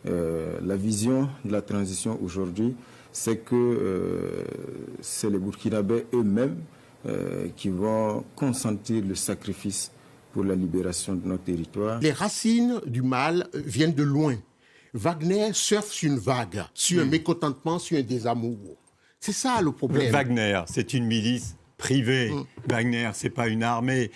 La vision de la transition aujourd'hui, c'est que c'est les Burkinabés eux-mêmes qui vont consentir le sacrifice pour la libération de nos territoires. Les racines du mal viennent de loin. Wagner surfe sur une vague, sur un mécontentement, sur un désamour. C'est ça le problème. Wagner, c'est une milice privée. Wagner, c'est pas une armée.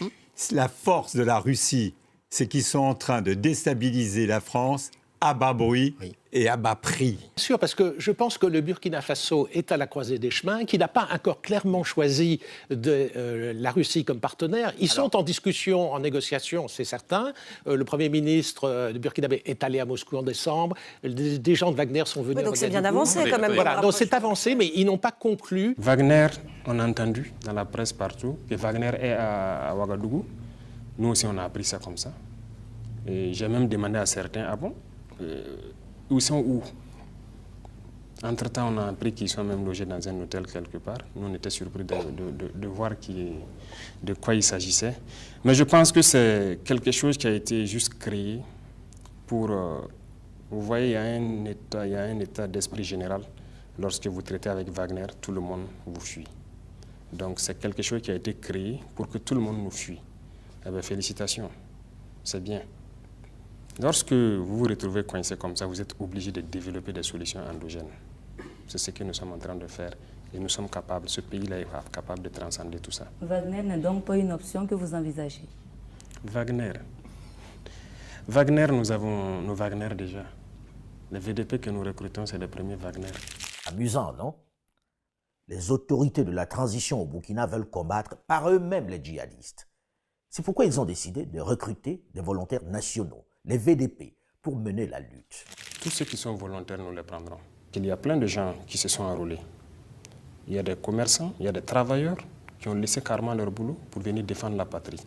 La force de la Russie, c'est qu'ils sont en train de déstabiliser la France à bas bruit et à bas prix. Bien sûr, parce que je pense que le Burkina Faso est à la croisée des chemins, qu'il n'a pas encore clairement choisi la Russie comme partenaire. Ils sont en discussion, en négociation, c'est certain. Le Premier ministre du Burkinabé est allé à Moscou en décembre. Des gens de Wagner sont venus. Oui, donc c'est bien avancé quand même. Voilà, donc c'est avancé, mais ils n'ont pas conclu. Wagner, on a entendu dans la presse partout que Wagner est à Ouagadougou. Nous aussi, on a appris ça comme ça. Et j'ai même demandé à certains, ah bon, ils sont où? Entre-temps, on a appris qu'ils sont même logés dans un hôtel quelque part. Nous, on était surpris de voir de quoi il s'agissait. Mais je pense que c'est quelque chose qui a été juste créé pour... vous voyez, il y a un état d'esprit général. Lorsque vous traitez avec Wagner, tout le monde vous fuit. Donc c'est quelque chose qui a été créé pour que tout le monde nous fuit. Eh bien, félicitations, c'est bien. Lorsque vous vous retrouvez coincé comme ça, vous êtes obligé de développer des solutions endogènes. C'est ce que nous sommes en train de faire. Et nous sommes capables, ce pays-là est capable de transcender tout ça. Wagner n'est donc pas une option que vous envisagez? Wagner, nous avons nos Wagner déjà. Les VDP que nous recrutons, c'est les premiers Wagner. Amusant, non? Les autorités de la transition au Burkina veulent combattre par eux-mêmes les djihadistes. C'est pourquoi ils ont décidé de recruter des volontaires nationaux, les VDP, pour mener la lutte. Tous ceux qui sont volontaires, nous les prendrons. Il y a plein de gens qui se sont enrôlés. Il y a des commerçants, il y a des travailleurs qui ont laissé carrément leur boulot pour venir défendre la patrie.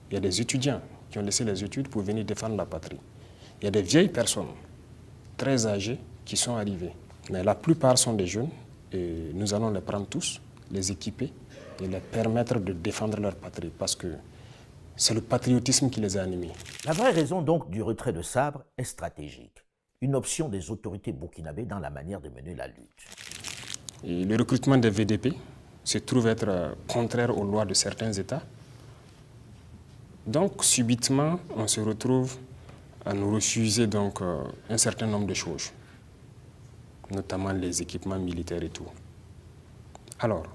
Il y a des étudiants qui ont laissé les études pour venir défendre la patrie. Il y a des vieilles personnes, très âgées, qui sont arrivées. Mais la plupart sont des jeunes et nous allons les prendre tous, les équiper et les permettre de défendre leur patrie parce que c'est le patriotisme qui les a animés. La vraie raison donc du retrait de Sabre est stratégique. Une option des autorités burkinabées dans la manière de mener la lutte. Et le recrutement des VDP se trouve être contraire aux lois de certains États. Donc subitement, on se retrouve à nous refuser donc, un certain nombre de choses, notamment les équipements militaires et tout. Alors,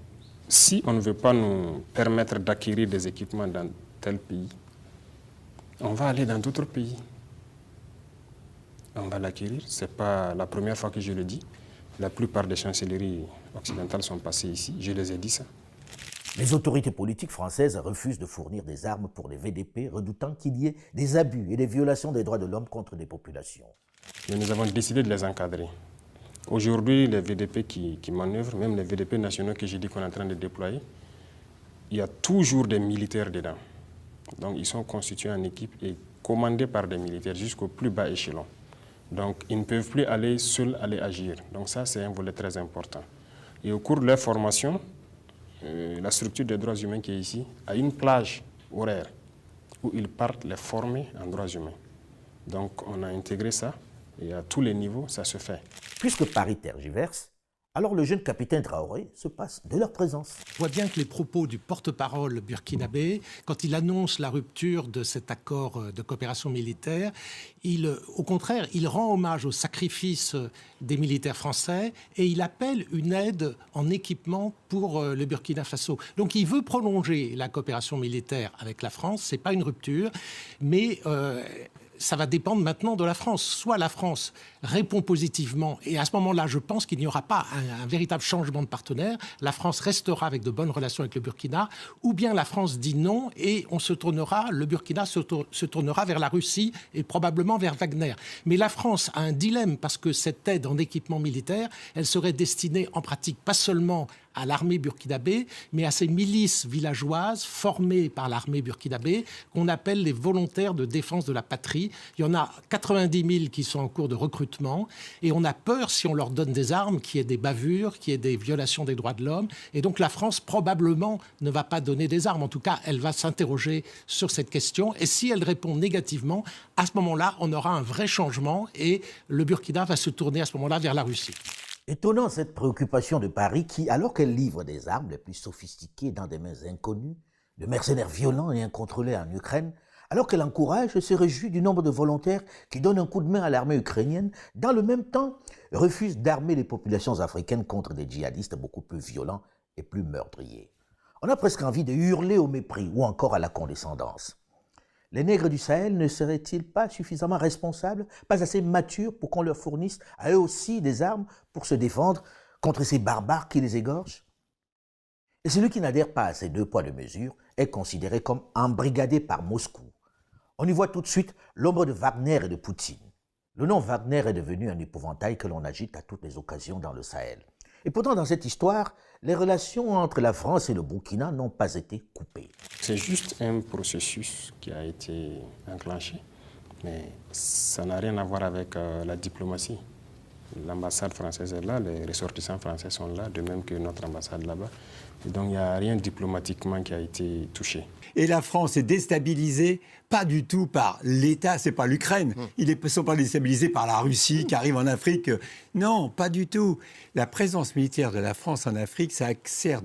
si on ne veut pas nous permettre d'acquérir des équipements dans tel pays, on va aller dans d'autres pays. On va l'acquérir. Ce n'est pas la première fois que je le dis. La plupart des chancelleries occidentales sont passées ici. Je les ai dit ça. Les autorités politiques françaises refusent de fournir des armes pour les VDP, redoutant qu'il y ait des abus et des violations des droits de l'homme contre des populations. Mais nous avons décidé de les encadrer. Aujourd'hui, les VDP qui manœuvrent, même les VDP nationaux que j'ai dit qu'on est en train de déployer, il y a toujours des militaires dedans. Donc ils sont constitués en équipe et commandés par des militaires jusqu'au plus bas échelon. Donc ils ne peuvent plus aller seuls aller agir. Donc ça, c'est un volet très important. Et au cours de leur formation, la structure des droits humains qui est ici a une plage horaire où ils partent les former en droits humains. Donc on a intégré ça et à tous les niveaux, ça se fait. Puisque Paris tergiverse, alors le jeune capitaine Traoré se passe de leur présence. On voit bien que les propos du porte-parole burkinabé, quand il annonce la rupture de cet accord de coopération militaire, au contraire, il rend hommage au sacrifice des militaires français et il appelle une aide en équipement pour le Burkina Faso. Donc il veut prolonger la coopération militaire avec la France, ce n'est pas une rupture, mais... ça va dépendre maintenant de la France. Soit la France répond positivement, et à ce moment-là, je pense qu'il n'y aura pas un véritable changement de partenaire. La France restera avec de bonnes relations avec le Burkina, ou bien la France dit non, et le Burkina se tournera vers la Russie et probablement vers Wagner. Mais la France a un dilemme, parce que cette aide en équipement militaire, elle serait destinée en pratique pas seulement à l'armée burkinabé, mais à ces milices villageoises formées par l'armée burkinabé qu'on appelle les volontaires de défense de la patrie. Il y en a 90 000 qui sont en cours de recrutement et on a peur, si on leur donne des armes, qu'il y ait des bavures, qu'il y ait des violations des droits de l'homme. Et donc la France, probablement, ne va pas donner des armes. En tout cas, elle va s'interroger sur cette question. Et si elle répond négativement, à ce moment-là, on aura un vrai changement et le Burkina va se tourner à ce moment-là vers la Russie. Étonnant cette préoccupation de Paris qui, alors qu'elle livre des armes les plus sophistiquées dans des mains inconnues, de mercenaires violents et incontrôlés en Ukraine, alors qu'elle encourage et se réjouit du nombre de volontaires qui donnent un coup de main à l'armée ukrainienne, dans le même temps, refuse d'armer les populations africaines contre des djihadistes beaucoup plus violents et plus meurtriers. On a presque envie de hurler au mépris ou encore à la condescendance. Les nègres du Sahel ne seraient-ils pas suffisamment responsables, pas assez matures pour qu'on leur fournisse à eux aussi des armes pour se défendre contre ces barbares qui les égorgent? Et celui qui n'adhère pas à ces deux poids de mesure est considéré comme embrigadé par Moscou. On y voit tout de suite l'ombre de Wagner et de Poutine. Le nom Wagner est devenu un épouvantail que l'on agite à toutes les occasions dans le Sahel. Et pourtant, dans cette histoire, les relations entre la France et le Burkina n'ont pas été coupées. C'est juste un processus qui a été enclenché, mais ça n'a rien à voir avec la diplomatie. L'ambassade française est là, les ressortissants français sont là, de même que notre ambassade là-bas. Donc il n'y a rien diplomatiquement qui a été touché. Et la France est déstabilisée, pas du tout par l'État, c'est pas l'Ukraine. Ils ne sont pas déstabilisés par la Russie qui arrive en Afrique. Non, pas du tout. La présence militaire de la France en Afrique, ça sert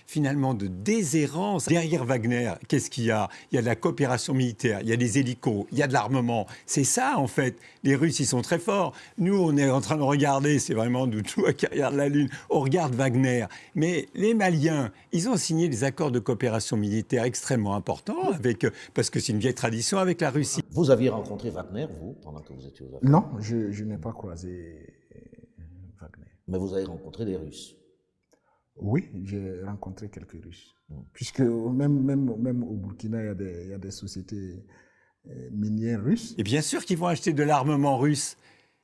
finalement de déshérence. Derrière Wagner, qu'est-ce qu'il y a? Il y a de la coopération militaire, il y a des hélicos, il y a de l'armement. C'est ça, en fait. Les Russes, ils sont très forts. Nous, on est en train de regarder, c'est vraiment du tout à qui regarde la Lune. On regarde Wagner. Mais les Maliens, ils ont signé des accords de coopération militaire extrêmement importants, parce que c'est une vieille tradition avec la Russie. Vous aviez rencontré Wagner, vous, pendant que vous étiez aux Afriques? Non, je n'ai pas croisé Wagner. Mais vous avez rencontré des Russes? Oui, j'ai rencontré quelques Russes. Puisque même au Burkina, il y a des sociétés minières russes. Et bien sûr qu'ils vont acheter de l'armement russe.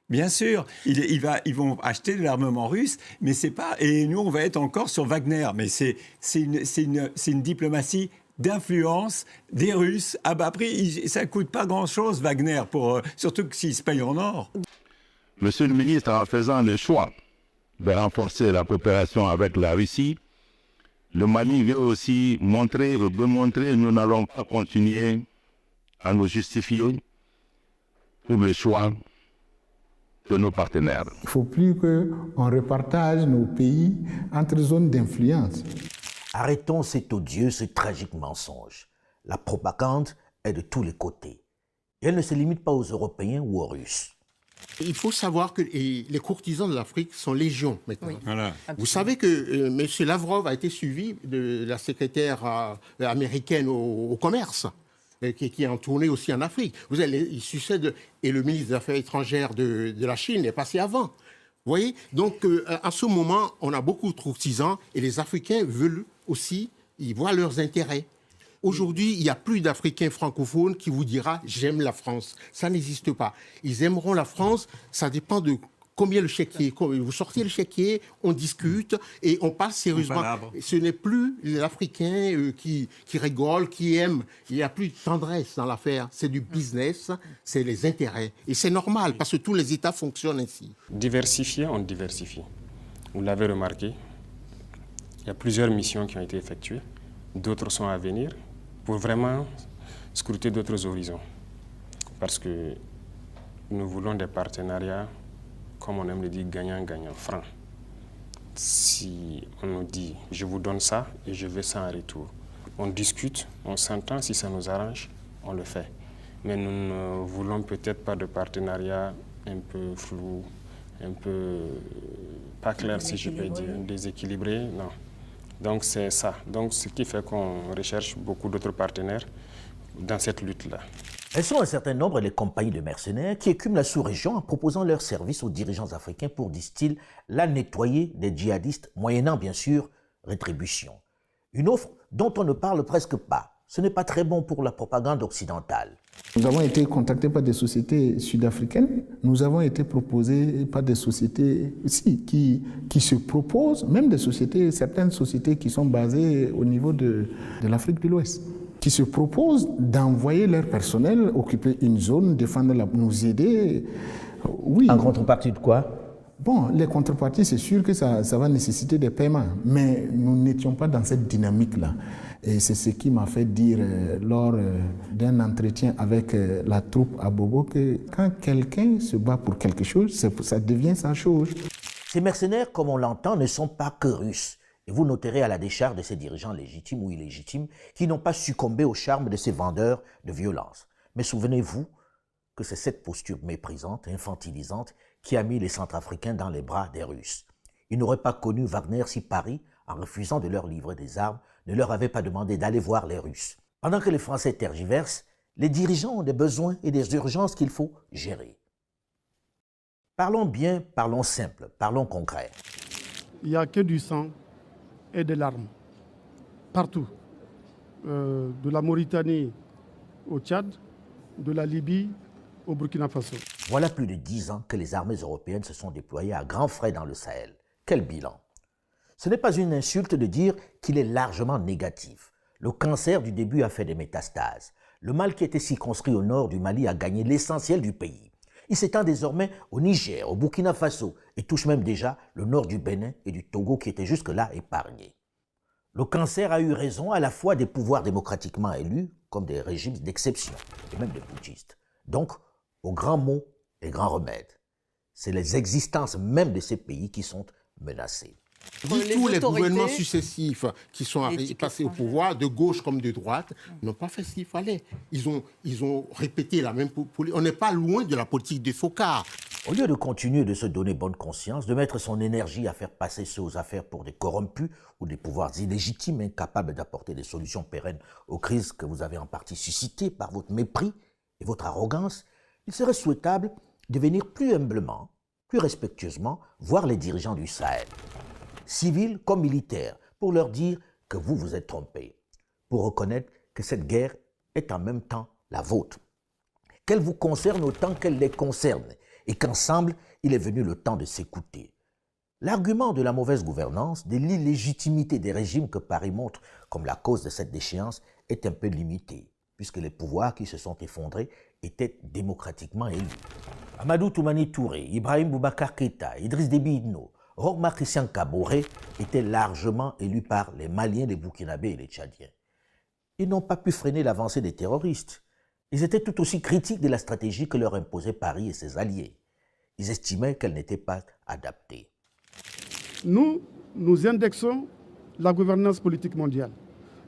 Bien sûr, ils vont acheter de l'armement russe, mais c'est pas. Et nous, on va être encore sur Wagner. Mais c'est une diplomatie d'influence des Russes à bas prix. Ça coûte pas grand-chose, Wagner, surtout s'ils se payent en or. Monsieur le ministre, en faisant le choix de renforcer la coopération avec la Russie, le Mali veut aussi démontrer que nous n'allons pas continuer à nous justifier pour le choix de nos partenaires. Il ne faut plus qu'on repartage nos pays entre zones d'influence. Arrêtons cet odieux, ce tragique mensonge. La propagande est de tous les côtés. Et elle ne se limite pas aux Européens ou aux Russes. Il faut savoir que les courtisans de l'Afrique sont légion maintenant. Oui. Voilà. Vous savez que M. Lavrov a été suivi de la secrétaire américaine au commerce, qui est en tournée aussi en Afrique. Il succède, et le ministre des Affaires étrangères de la Chine est passé avant. Vous voyez? Donc, à ce moment, on a beaucoup de courtisans et les Africains veulent aussi, ils voient leurs intérêts. Aujourd'hui, il n'y a plus d'Africains francophones qui vous dira « j'aime la France ». Ça n'existe pas. Ils aimeront la France, ça dépend de combien le chéquier. Vous sortez le chéquier, on discute et on passe sérieusement. Ce n'est plus l'Africain qui rigole, qui aime. Il n'y a plus de tendresse dans l'affaire. C'est du business, c'est les intérêts. Et c'est normal parce que tous les États fonctionnent ainsi. Diversifier, on diversifie. Vous l'avez remarqué, il y a plusieurs missions qui ont été effectuées. D'autres sont à venir pour vraiment scruter d'autres horizons. Parce que nous voulons des partenariats, comme on aime le dire, gagnant-gagnant, franc. Si on nous dit « je vous donne ça et je veux ça en retour », on discute, on s'entend, si ça nous arrange, on le fait. Mais nous ne voulons peut-être pas de partenariat un peu flou, un peu pas clair, si je peux dire, déséquilibré, non. Donc c'est ça. Donc ce qui fait qu'on recherche beaucoup d'autres partenaires dans cette lutte-là. Elles sont un certain nombre les compagnies de mercenaires qui écument la sous-région en proposant leurs services aux dirigeants africains pour, disent-ils, la nettoyer des djihadistes, moyennant bien sûr rétribution. Une offre dont on ne parle presque pas. Ce n'est pas très bon pour la propagande occidentale. Nous avons été contactés par des sociétés sud-africaines. Nous avons été proposés par des sociétés aussi qui se proposent, même des sociétés, certaines sociétés qui sont basées au niveau de l'Afrique de l'Ouest, qui se proposent d'envoyer leur personnel occuper une zone, défendre nous aider. Oui. En contrepartie de quoi? Bon, les contreparties, c'est sûr que ça va nécessiter des paiements, mais nous n'étions pas dans cette dynamique-là. Et c'est ce qui m'a fait dire lors d'un entretien avec la troupe à Bobo que quand quelqu'un se bat pour quelque chose, ça devient sa chose. Ces mercenaires, comme on l'entend, ne sont pas que russes. Et vous noterez à la décharge de ces dirigeants légitimes ou illégitimes qui n'ont pas succombé au charme de ces vendeurs de violence. Mais souvenez-vous que c'est cette posture méprisante, infantilisante, qui a mis les Centrafricains dans les bras des Russes. Ils n'auraient pas connu Wagner si Paris, en refusant de leur livrer des armes, ne leur avait pas demandé d'aller voir les Russes. Pendant que les Français tergiversent, les dirigeants ont des besoins et des urgences qu'il faut gérer. Parlons bien, parlons simple, parlons concret. Il n'y a que du sang et des larmes, partout. De la Mauritanie au Tchad, de la Libye au Burkina Faso. Voilà plus de 10 ans que les armées européennes se sont déployées à grands frais dans le Sahel. Quel bilan! Ce n'est pas une insulte de dire qu'il est largement négatif. Le cancer du début a fait des métastases. Le mal qui était circonscrit au nord du Mali a gagné l'essentiel du pays. Il s'étend désormais au Niger, au Burkina Faso et touche même déjà le nord du Bénin et du Togo qui étaient jusque-là épargnés. Le cancer a eu raison à la fois des pouvoirs démocratiquement élus comme des régimes d'exception et même des putschistes. Donc, aux grands mots et grands remèdes, c'est les existences même de ces pays qui sont menacées. Tous les gouvernements successifs qui sont passés au pouvoir, de gauche comme de droite, n'ont pas fait ce qu'il fallait. Ils ont répété la même politique. On n'est pas loin de la politique de Focard. Au lieu de continuer de se donner bonne conscience, de mettre son énergie à faire passer ceux aux affaires pour des corrompus ou des pouvoirs illégitimes incapables d'apporter des solutions pérennes aux crises que vous avez en partie suscitées par votre mépris et votre arrogance, il serait souhaitable de venir plus humblement, plus respectueusement voir les dirigeants du Sahel, civils comme militaires, pour leur dire que vous vous êtes trompés, pour reconnaître que cette guerre est en même temps la vôtre, qu'elle vous concerne autant qu'elle les concerne, et qu'ensemble, il est venu le temps de s'écouter. L'argument de la mauvaise gouvernance, de l'illégitimité des régimes que Paris montre comme la cause de cette déchéance est un peu limité, puisque les pouvoirs qui se sont effondrés étaient démocratiquement élus. Amadou Toumani Touré, Ibrahim Boubacar Keïta, Idriss Déby Itno, Roch-Marc Christian Kaboré étaient largement élus par les Maliens, les Burkinabés et les Tchadiens. Ils n'ont pas pu freiner l'avancée des terroristes. Ils étaient tout aussi critiques de la stratégie que leur imposait Paris et ses alliés. Ils estimaient qu'elle n'était pas adaptée. Nous indexons la gouvernance politique mondiale.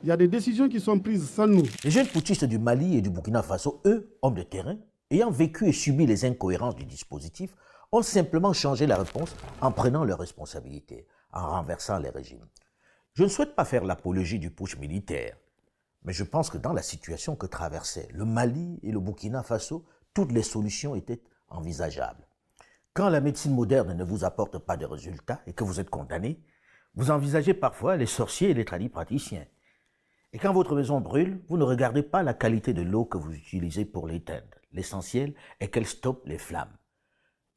Il y a des décisions qui sont prises sans nous. Les jeunes putschistes du Mali et du Burkina Faso, eux, hommes de terrain, ayant vécu et subi les incohérences du dispositif, ont simplement changé la réponse en prenant leurs responsabilités, en renversant les régimes. Je ne souhaite pas faire l'apologie du putsch militaire, mais je pense que dans la situation que traversaient le Mali et le Burkina Faso, toutes les solutions étaient envisageables. Quand la médecine moderne ne vous apporte pas de résultats et que vous êtes condamné, vous envisagez parfois les sorciers et les tradipraticiens. Et quand votre maison brûle, vous ne regardez pas la qualité de l'eau que vous utilisez pour l'éteindre. L'essentiel est qu'elle stoppe les flammes.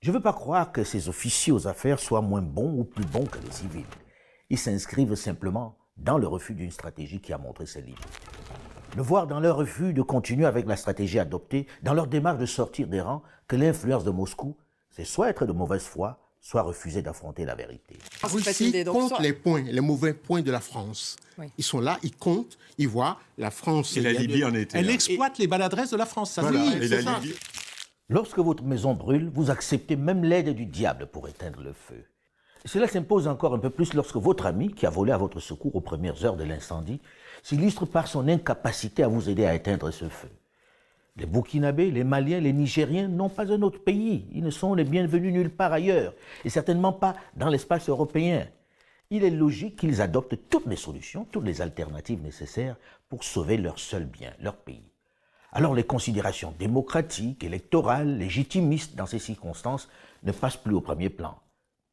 Je ne veux pas croire que ces officiers aux affaires soient moins bons ou plus bons que les civils. Ils s'inscrivent simplement dans le refus d'une stratégie qui a montré ses limites. Le voir dans leur refus de continuer avec la stratégie adoptée, dans leur démarche de sortir des rangs, que l'influence de Moscou, c'est soit être de mauvaise foi, soit refuser d'affronter la vérité. La Russie compte les points, les mauvais points de la France. Oui. Ils sont là, ils comptent, ils voient la France. Et la Libye en était. Elle exploite les maladresses de la France. Ça voilà, oui, et la Libye. Lorsque votre maison brûle, vous acceptez même l'aide du diable pour éteindre le feu. Cela s'impose encore un peu plus lorsque votre ami, qui a volé à votre secours aux premières heures de l'incendie, s'illustre par son incapacité à vous aider à éteindre ce feu. Les Burkinabés, les Maliens, les Nigériens n'ont pas un autre pays. Ils ne sont les bienvenus nulle part ailleurs, et certainement pas dans l'espace européen. Il est logique qu'ils adoptent toutes les solutions, toutes les alternatives nécessaires pour sauver leur seul bien, leur pays. Alors les considérations démocratiques, électorales, légitimistes dans ces circonstances ne passent plus au premier plan.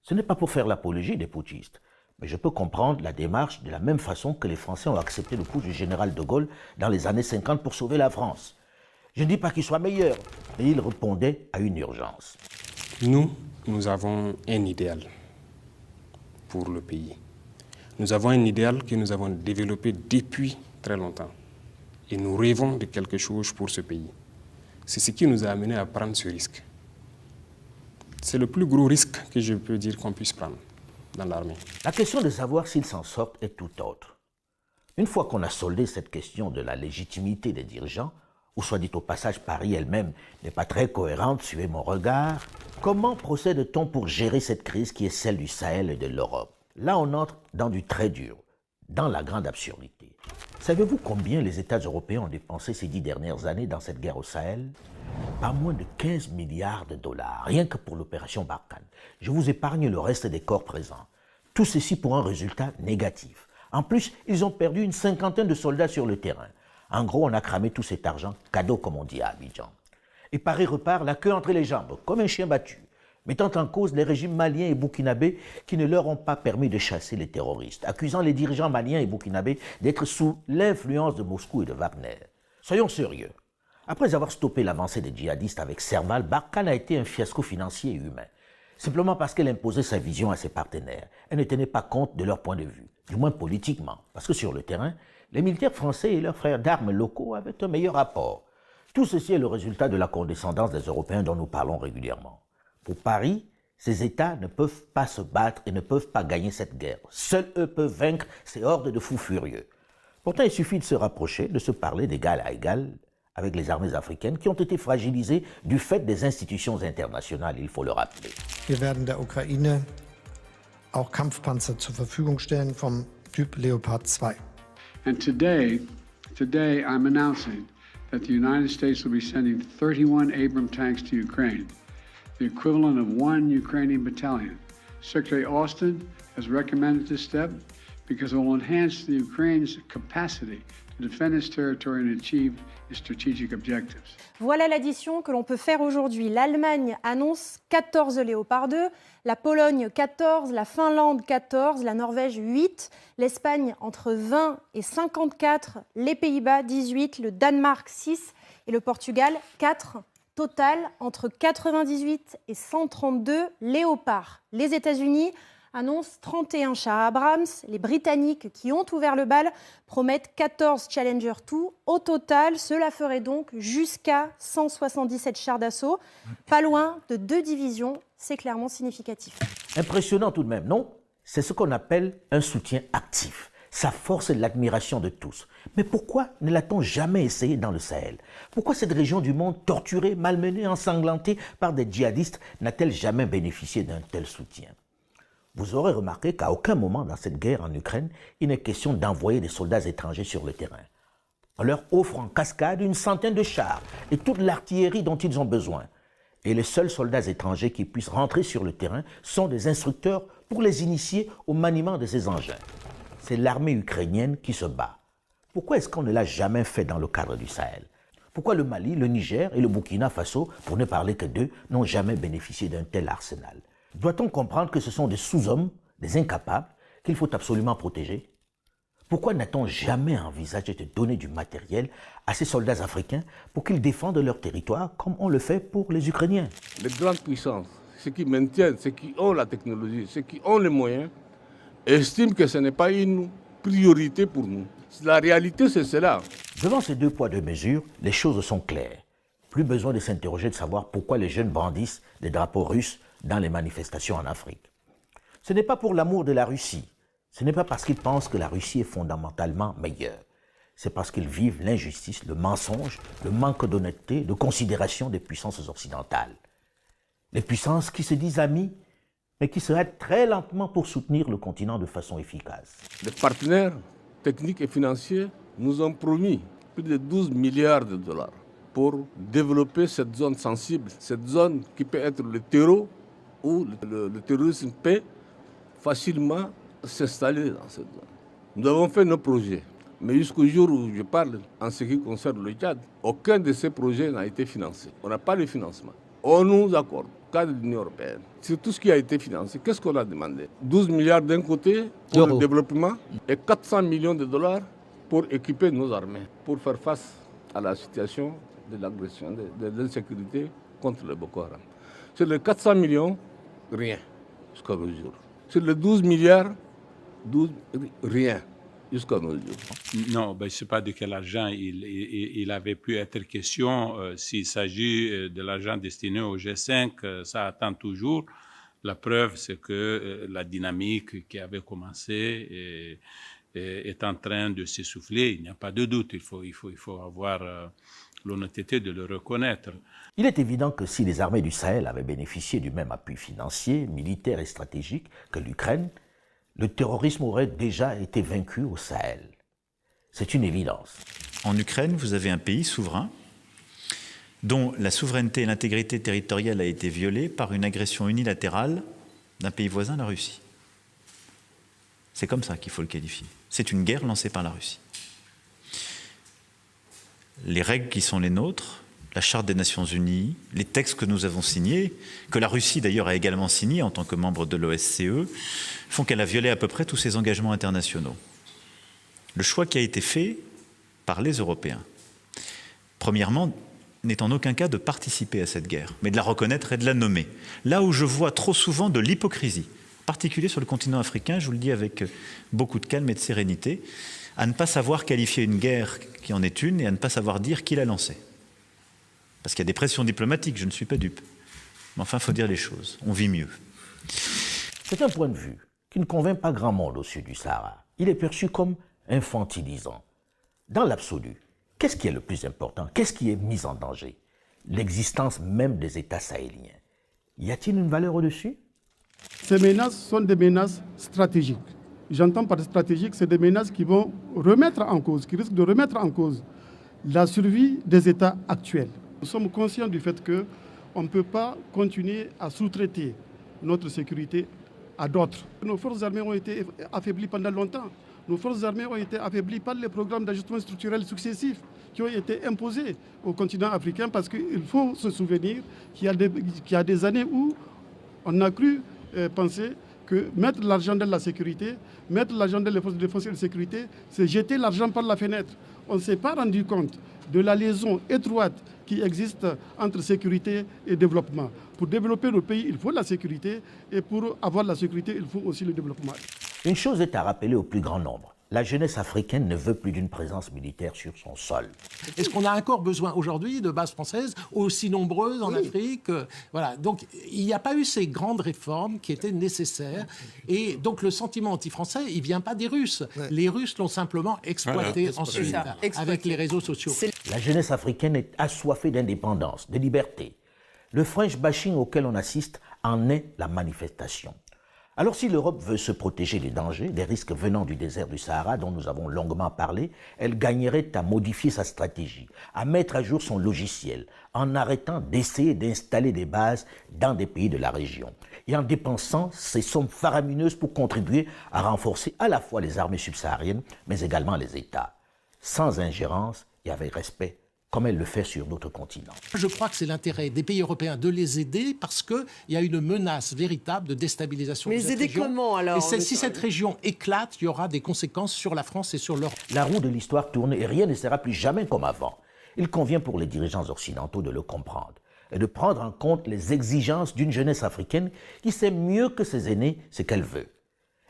Ce n'est pas pour faire l'apologie des putschistes, mais je peux comprendre la démarche de la même façon que les Français ont accepté le putsch du général de Gaulle dans les années 50 pour sauver la France. Je ne dis pas qu'il soit meilleur, mais il répondait à une urgence. Nous avons un idéal pour le pays. Nous avons un idéal que nous avons développé depuis très longtemps. Et nous rêvons de quelque chose pour ce pays. C'est ce qui nous a amené à prendre ce risque. C'est le plus gros risque que je peux dire qu'on puisse prendre dans l'armée. La question de savoir s'ils s'en sortent est tout autre. Une fois qu'on a soldé cette question de la légitimité des dirigeants, ou soit dit au passage Paris elle-même n'est pas très cohérente, suivez mon regard, comment procède-t-on pour gérer cette crise qui est celle du Sahel et de l'Europe? Là, on entre dans du très dur, dans la grande absurdité. Savez-vous combien les États européens ont dépensé ces 10 dernières années dans cette guerre au Sahel? Pas moins de 15 milliards de dollars, rien que pour l'opération Barkhane. Je vous épargne le reste des corps présents. Tout ceci pour un résultat négatif. En plus, ils ont perdu une cinquantaine de soldats sur le terrain. En gros, on a cramé tout cet argent, cadeau comme on dit à Abidjan. Et Paris repart la queue entre les jambes, comme un chien battu, mettant en cause les régimes maliens et burkinabés qui ne leur ont pas permis de chasser les terroristes, accusant les dirigeants maliens et burkinabés d'être sous l'influence de Moscou et de Wagner. Soyons sérieux. Après avoir stoppé l'avancée des djihadistes avec Serval, Barkhane a été un fiasco financier et humain. Simplement parce qu'elle imposait sa vision à ses partenaires. Elle ne tenait pas compte de leur point de vue, du moins politiquement, parce que sur le terrain, les militaires français et leurs frères d'armes locaux avaient un meilleur rapport. Tout ceci est le résultat de la condescendance des Européens dont nous parlons régulièrement. Pour Paris, ces États ne peuvent pas se battre et ne peuvent pas gagner cette guerre. Seuls eux peuvent vaincre ces hordes de fous furieux. Pourtant, il suffit de se rapprocher, de se parler d'égal à égal avec les armées africaines qui ont été fragilisées du fait des institutions internationales, il faut le rappeler. Wir werden der Ukraine auch Kampfpanzer zur Verfügung stellen vom Typ Leopard 2. And today I'm announcing that the United States will be sending 31 Abrams tanks to Ukraine, the equivalent of 1 Ukrainian battalion. Secretary Austin has recommended this step because it will enhance the Ukraine's capacity to defend its territory and achieve its strategic objectives. Voilà l'addition que l'on peut faire aujourd'hui. L'Allemagne annonce 14 Léopard 2, la Pologne 14, la Finlande 14, la Norvège 8, l'Espagne entre 20 et 54, les Pays-Bas 18, le Danemark 6 et le Portugal 4. Total entre 98 et 132 Léopards. Les États-Unis annoncent 31 chars Abrams. Les Britanniques, qui ont ouvert le bal, promettent 14 Challenger 2. Au total, cela ferait donc jusqu'à 177 chars d'assaut. Pas loin de 2 divisions, c'est clairement significatif. Impressionnant tout de même, non? C'est ce qu'on appelle un soutien actif. Ça force l'admiration de tous. Mais pourquoi ne l'a-t-on jamais essayé dans le Sahel? Pourquoi cette région du monde torturée, malmenée, ensanglantée par des djihadistes n'a-t-elle jamais bénéficié d'un tel soutien? Vous aurez remarqué qu'à aucun moment dans cette guerre en Ukraine, il n'est question d'envoyer des soldats étrangers sur le terrain. On leur offre en cascade une centaine de chars et toute l'artillerie dont ils ont besoin. Et les seuls soldats étrangers qui puissent rentrer sur le terrain sont des instructeurs pour les initier au maniement de ces engins. C'est l'armée ukrainienne qui se bat. Pourquoi est-ce qu'on ne l'a jamais fait dans le cadre du Sahel? Pourquoi le Mali, le Niger et le Burkina Faso, pour ne parler que d'eux, n'ont jamais bénéficié d'un tel arsenal? Doit-on comprendre que ce sont des sous-hommes, des incapables, qu'il faut absolument protéger? Pourquoi n'a-t-on jamais envisagé de donner du matériel à ces soldats africains pour qu'ils défendent leur territoire comme on le fait pour les Ukrainiens? Les grandes puissances, ceux qui maintiennent, ceux qui ont la technologie, ceux qui ont les moyens, estiment que ce n'est pas une priorité pour nous. La réalité, c'est cela. Devant ces 2 poids 2 mesures, les choses sont claires. Plus besoin de s'interroger de savoir pourquoi les jeunes brandissent des drapeaux russes dans les manifestations en Afrique. Ce n'est pas pour l'amour de la Russie. Ce n'est pas parce qu'ils pensent que la Russie est fondamentalement meilleure. C'est parce qu'ils vivent l'injustice, le mensonge, le manque d'honnêteté, de considération des puissances occidentales. Les puissances qui se disent amies, mais qui se hâtent très lentement pour soutenir le continent de façon efficace. Les partenaires techniques et financiers nous ont promis plus de 12 milliards de dollars pour développer cette zone sensible, cette zone qui peut être le terreau où le terrorisme peut facilement s'installer dans cette zone. Nous avons fait nos projets, mais jusqu'au jour où je parle, en ce qui concerne le Tchad, aucun de ces projets n'a été financé. On n'a pas de financement. On nous accorde, au cadre de l'Union européenne, sur tout ce qui a été financé. Qu'est-ce qu'on a demandé? 12 milliards d'un côté pour le développement et 400 millions de dollars pour équiper nos armées, pour faire face à la situation de l'agression, de l'insécurité contre le Boko Haram. Sur les 400 millions, rien jusqu'à nos jours. Sur les 12 milliards, rien jusqu'à nos jours. Non, je ne sais pas de quel argent il avait pu être question. S'il s'agit de l'argent destiné au G5, ça attend toujours. La preuve, c'est que la dynamique qui avait commencé est en train de s'essouffler. Il n'y a pas de doute. Il faut avoir l'honnêteté de le reconnaître. Il est évident que si les armées du Sahel avaient bénéficié du même appui financier, militaire et stratégique que l'Ukraine, le terrorisme aurait déjà été vaincu au Sahel. C'est une évidence. En Ukraine, vous avez un pays souverain dont la souveraineté et l'intégrité territoriale a été violée par une agression unilatérale d'un pays voisin, la Russie. C'est comme ça qu'il faut le qualifier. C'est une guerre lancée par la Russie. Les règles qui sont les nôtres, la Charte des Nations Unies, les textes que nous avons signés, que la Russie d'ailleurs a également signés en tant que membre de l'OSCE, font qu'elle a violé à peu près tous ses engagements internationaux. Le choix qui a été fait par les Européens, premièrement, n'est en aucun cas de participer à cette guerre, mais de la reconnaître et de la nommer. Là où je vois trop souvent de l'hypocrisie, en particulier sur le continent africain, je vous le dis avec beaucoup de calme et de sérénité, à ne pas savoir qualifier une guerre qui en est une et à ne pas savoir dire qui l'a lancée. Parce qu'il y a des pressions diplomatiques, je ne suis pas dupe. Mais enfin, il faut dire les choses. On vit mieux. C'est un point de vue qui ne convainc pas grand monde au sud du Sahara. Il est perçu comme infantilisant. Dans l'absolu, qu'est-ce qui est le plus important? Qu'est-ce qui est mis en danger? L'existence même des États sahéliens. Y a-t-il une valeur au-dessus? Ces menaces sont des menaces stratégiques. J'entends par stratégique, c'est des menaces qui vont remettre en cause, qui risquent de remettre en cause la survie des États actuels. Nous sommes conscients du fait qu'on ne peut pas continuer à sous-traiter notre sécurité à d'autres. Nos forces armées ont été affaiblies pendant longtemps. Nos forces armées ont été affaiblies par les programmes d'ajustement structurel successifs qui ont été imposés au continent africain parce qu'il faut se souvenir qu'il y a des années où on a cru penser que mettre l'argent dans la sécurité, mettre l'argent dans les forces de défense et de sécurité, c'est jeter l'argent par la fenêtre. On ne s'est pas rendu compte de la liaison étroite qui existe entre sécurité et développement. Pour développer le pays, il faut la sécurité, et pour avoir la sécurité, il faut aussi le développement. Une chose est à rappeler au plus grand nombre. La jeunesse africaine ne veut plus d'une présence militaire sur son sol. Est-ce qu'on a encore besoin aujourd'hui de bases françaises aussi nombreuses en Afrique? Voilà. Donc, il n'y a pas eu ces grandes réformes qui étaient nécessaires. Et donc, le sentiment anti-français, il ne vient pas des Russes. Ouais. Les Russes l'ont simplement exploité ensuite, avec les réseaux sociaux. La jeunesse africaine est assoiffée d'indépendance, de liberté. Le French bashing auquel on assiste en est la manifestation. Alors si l'Europe veut se protéger des dangers, des risques venant du désert du Sahara dont nous avons longuement parlé, elle gagnerait à modifier sa stratégie, à mettre à jour son logiciel, en arrêtant d'essayer d'installer des bases dans des pays de la région et en dépensant ces sommes faramineuses pour contribuer à renforcer à la fois les armées subsahariennes, mais également les États, sans ingérence et avec respect, comme elle le fait sur d'autres continents. Je crois que c'est l'intérêt des pays européens de les aider parce qu'il y a une menace véritable de déstabilisation de cette région. Mais les aider comment alors? Et si cette région éclate, il y aura des conséquences sur la France et sur l'Europe. La roue de l'histoire tourne et rien ne sera plus jamais comme avant. Il convient pour les dirigeants occidentaux de le comprendre et de prendre en compte les exigences d'une jeunesse africaine qui sait mieux que ses aînés ce qu'elle veut.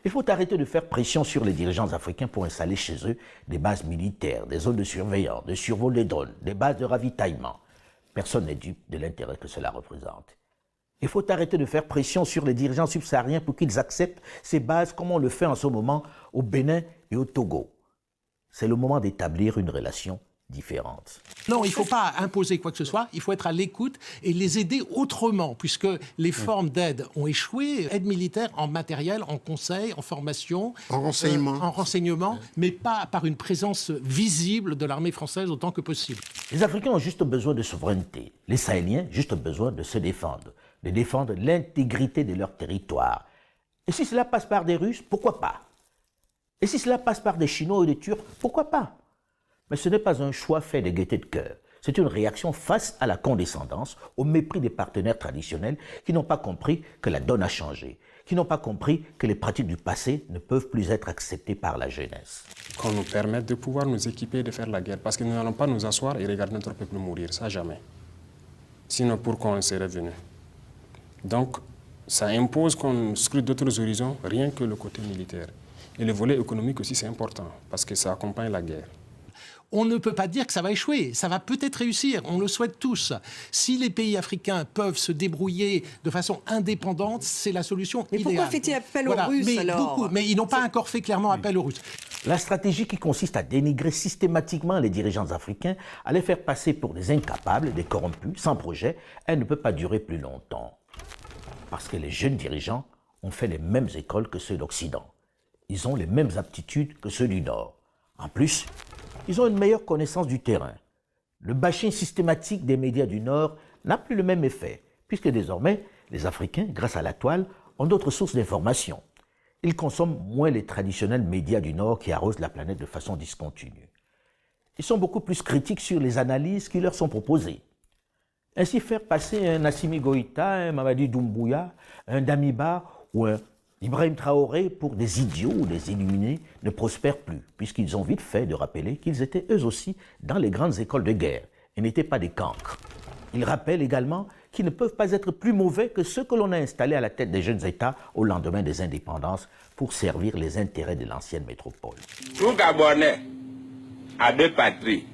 Il faut arrêter de faire pression sur les dirigeants africains pour installer chez eux des bases militaires, des zones de surveillance, de survol des drones, des bases de ravitaillement. Personne n'est dupe de l'intérêt que cela représente. Il faut arrêter de faire pression sur les dirigeants subsahariens pour qu'ils acceptent ces bases comme on le fait en ce moment au Bénin et au Togo. C'est le moment d'établir une relation différente. Non, il ne faut pas imposer quoi que ce soit, il faut être à l'écoute et les aider autrement, puisque les formes d'aide ont échoué, aide militaire en matériel, en conseil, en formation, en renseignement, mais pas par une présence visible de l'armée française autant que possible. Les Africains ont juste besoin de souveraineté, les Sahéliens juste besoin de se défendre, de défendre l'intégrité de leur territoire. Et si cela passe par des Russes, pourquoi pas? Et si cela passe par des Chinois ou des Turcs, pourquoi pas? Mais ce n'est pas un choix fait de gaieté de cœur. C'est une réaction face à la condescendance, au mépris des partenaires traditionnels qui n'ont pas compris que la donne a changé, qui n'ont pas compris que les pratiques du passé ne peuvent plus être acceptées par la jeunesse. Qu'on nous permette de pouvoir nous équiper et de faire la guerre, parce que nous n'allons pas nous asseoir et regarder notre peuple mourir, ça jamais. Sinon, pourquoi on serait venu? Donc, ça impose qu'on scrute d'autres horizons, rien que le côté militaire. Et le volet économique aussi, c'est important, parce que ça accompagne la guerre. On ne peut pas dire que ça va échouer, ça va peut-être réussir, on le souhaite tous. Si les pays africains peuvent se débrouiller de façon indépendante, c'est la solution idéale. Mais pourquoi fait-il appel aux Russes alors? Mais ils n'ont pas encore fait clairement appel aux Russes. La stratégie qui consiste à dénigrer systématiquement les dirigeants africains, à les faire passer pour des incapables, des corrompus, sans projet, elle ne peut pas durer plus longtemps. Parce que les jeunes dirigeants ont fait les mêmes écoles que ceux d'Occident. Ils ont les mêmes aptitudes que ceux du Nord. En plus, ils ont une meilleure connaissance du terrain. Le bashing systématique des médias du Nord n'a plus le même effet, puisque désormais, les Africains, grâce à la toile, ont d'autres sources d'information. Ils consomment moins les traditionnels médias du Nord qui arrosent la planète de façon discontinue. Ils sont beaucoup plus critiques sur les analyses qui leur sont proposées. Ainsi, faire passer un Assimi Goïta, un Mamadi Doumbouya, un Damiba ou un Ibrahim Traoré pour des idiots ou des illuminés ne prospèrent plus, puisqu'ils ont vite fait de rappeler qu'ils étaient eux aussi dans les grandes écoles de guerre et n'étaient pas des cancres. Ils rappellent également qu'ils ne peuvent pas être plus mauvais que ceux que l'on a installés à la tête des jeunes États au lendemain des indépendances pour servir les intérêts de l'ancienne métropole. Tout Gabonais a deux patries,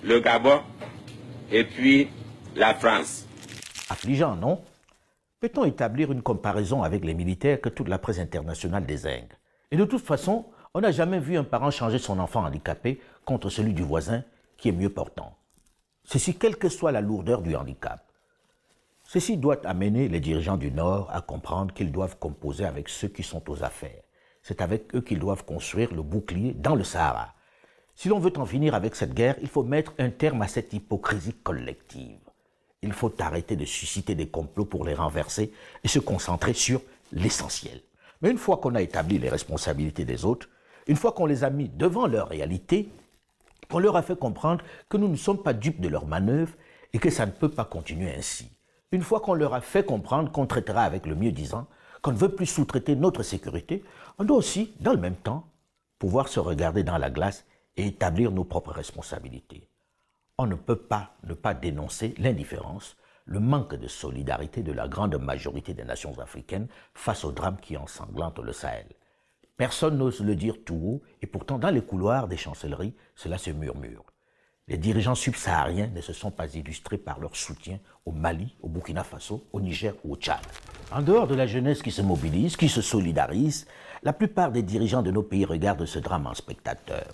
le Gabon et puis la France. Affligeant, non? Peut-on établir une comparaison avec les militaires que toute la presse internationale désingue? Et de toute façon, on n'a jamais vu un parent changer son enfant handicapé contre celui du voisin qui est mieux portant. Ceci, quelle que soit la lourdeur du handicap. Ceci doit amener les dirigeants du Nord à comprendre qu'ils doivent composer avec ceux qui sont aux affaires. C'est avec eux qu'ils doivent construire le bouclier dans le Sahara. Si l'on veut en finir avec cette guerre, il faut mettre un terme à cette hypocrisie collective. Il faut arrêter de susciter des complots pour les renverser et se concentrer sur l'essentiel. Mais une fois qu'on a établi les responsabilités des autres, une fois qu'on les a mis devant leur réalité, qu'on leur a fait comprendre que nous ne sommes pas dupes de leurs manœuvres et que ça ne peut pas continuer ainsi. Une fois qu'on leur a fait comprendre qu'on traitera avec le mieux-disant, qu'on ne veut plus sous-traiter notre sécurité, on doit aussi, dans le même temps, pouvoir se regarder dans la glace et établir nos propres responsabilités. On ne peut pas ne pas dénoncer l'indifférence, le manque de solidarité de la grande majorité des nations africaines face au drame qui ensanglante le Sahel. Personne n'ose le dire tout haut et pourtant dans les couloirs des chancelleries, cela se murmure. Les dirigeants subsahariens ne se sont pas illustrés par leur soutien au Mali, au Burkina Faso, au Niger ou au Tchad. En dehors de la jeunesse qui se mobilise, qui se solidarise, la plupart des dirigeants de nos pays regardent ce drame en spectateur.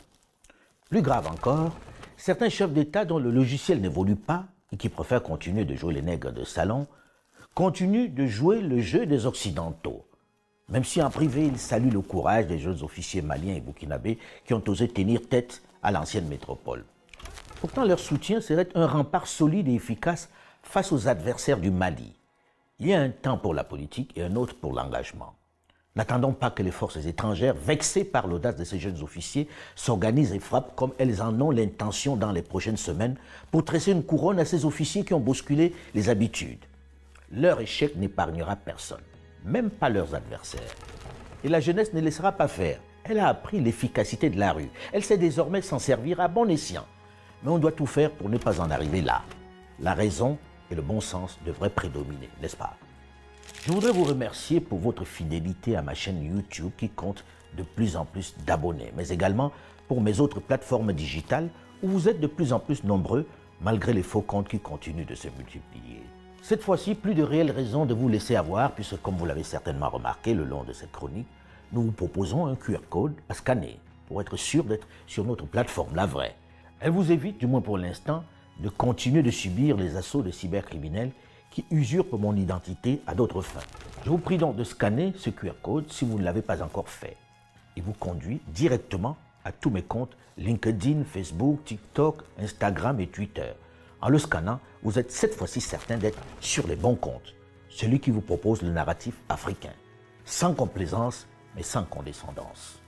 Plus grave encore, certains chefs d'État dont le logiciel n'évolue pas et qui préfèrent continuer de jouer les nègres de salon, continuent de jouer le jeu des Occidentaux. Même si en privé, ils saluent le courage des jeunes officiers maliens et burkinabés qui ont osé tenir tête à l'ancienne métropole. Pourtant, leur soutien serait un rempart solide et efficace face aux adversaires du Mali. Il y a un temps pour la politique et un autre pour l'engagement. N'attendons pas que les forces étrangères, vexées par l'audace de ces jeunes officiers, s'organisent et frappent comme elles en ont l'intention dans les prochaines semaines pour tresser une couronne à ces officiers qui ont bousculé les habitudes. Leur échec n'épargnera personne, même pas leurs adversaires. Et la jeunesse ne laissera pas faire. Elle a appris l'efficacité de la rue. Elle sait désormais s'en servir à bon escient. Mais on doit tout faire pour ne pas en arriver là. La raison et le bon sens devraient prédominer, n'est-ce pas? Je voudrais vous remercier pour votre fidélité à ma chaîne YouTube qui compte de plus en plus d'abonnés, mais également pour mes autres plateformes digitales où vous êtes de plus en plus nombreux malgré les faux comptes qui continuent de se multiplier. Cette fois-ci, plus de réelles raisons de vous laisser avoir puisque, comme vous l'avez certainement remarqué le long de cette chronique, nous vous proposons un QR code à scanner pour être sûr d'être sur notre plateforme, la vraie. Elle vous évite, du moins pour l'instant, de continuer de subir les assauts de cybercriminels qui usurpent mon identité à d'autres fins. Je vous prie donc de scanner ce QR code si vous ne l'avez pas encore fait. Il vous conduit directement à tous mes comptes LinkedIn, Facebook, TikTok, Instagram et Twitter. En le scannant, vous êtes cette fois-ci certain d'être sur les bons comptes, celui qui vous propose le narratif africain, sans complaisance mais sans condescendance.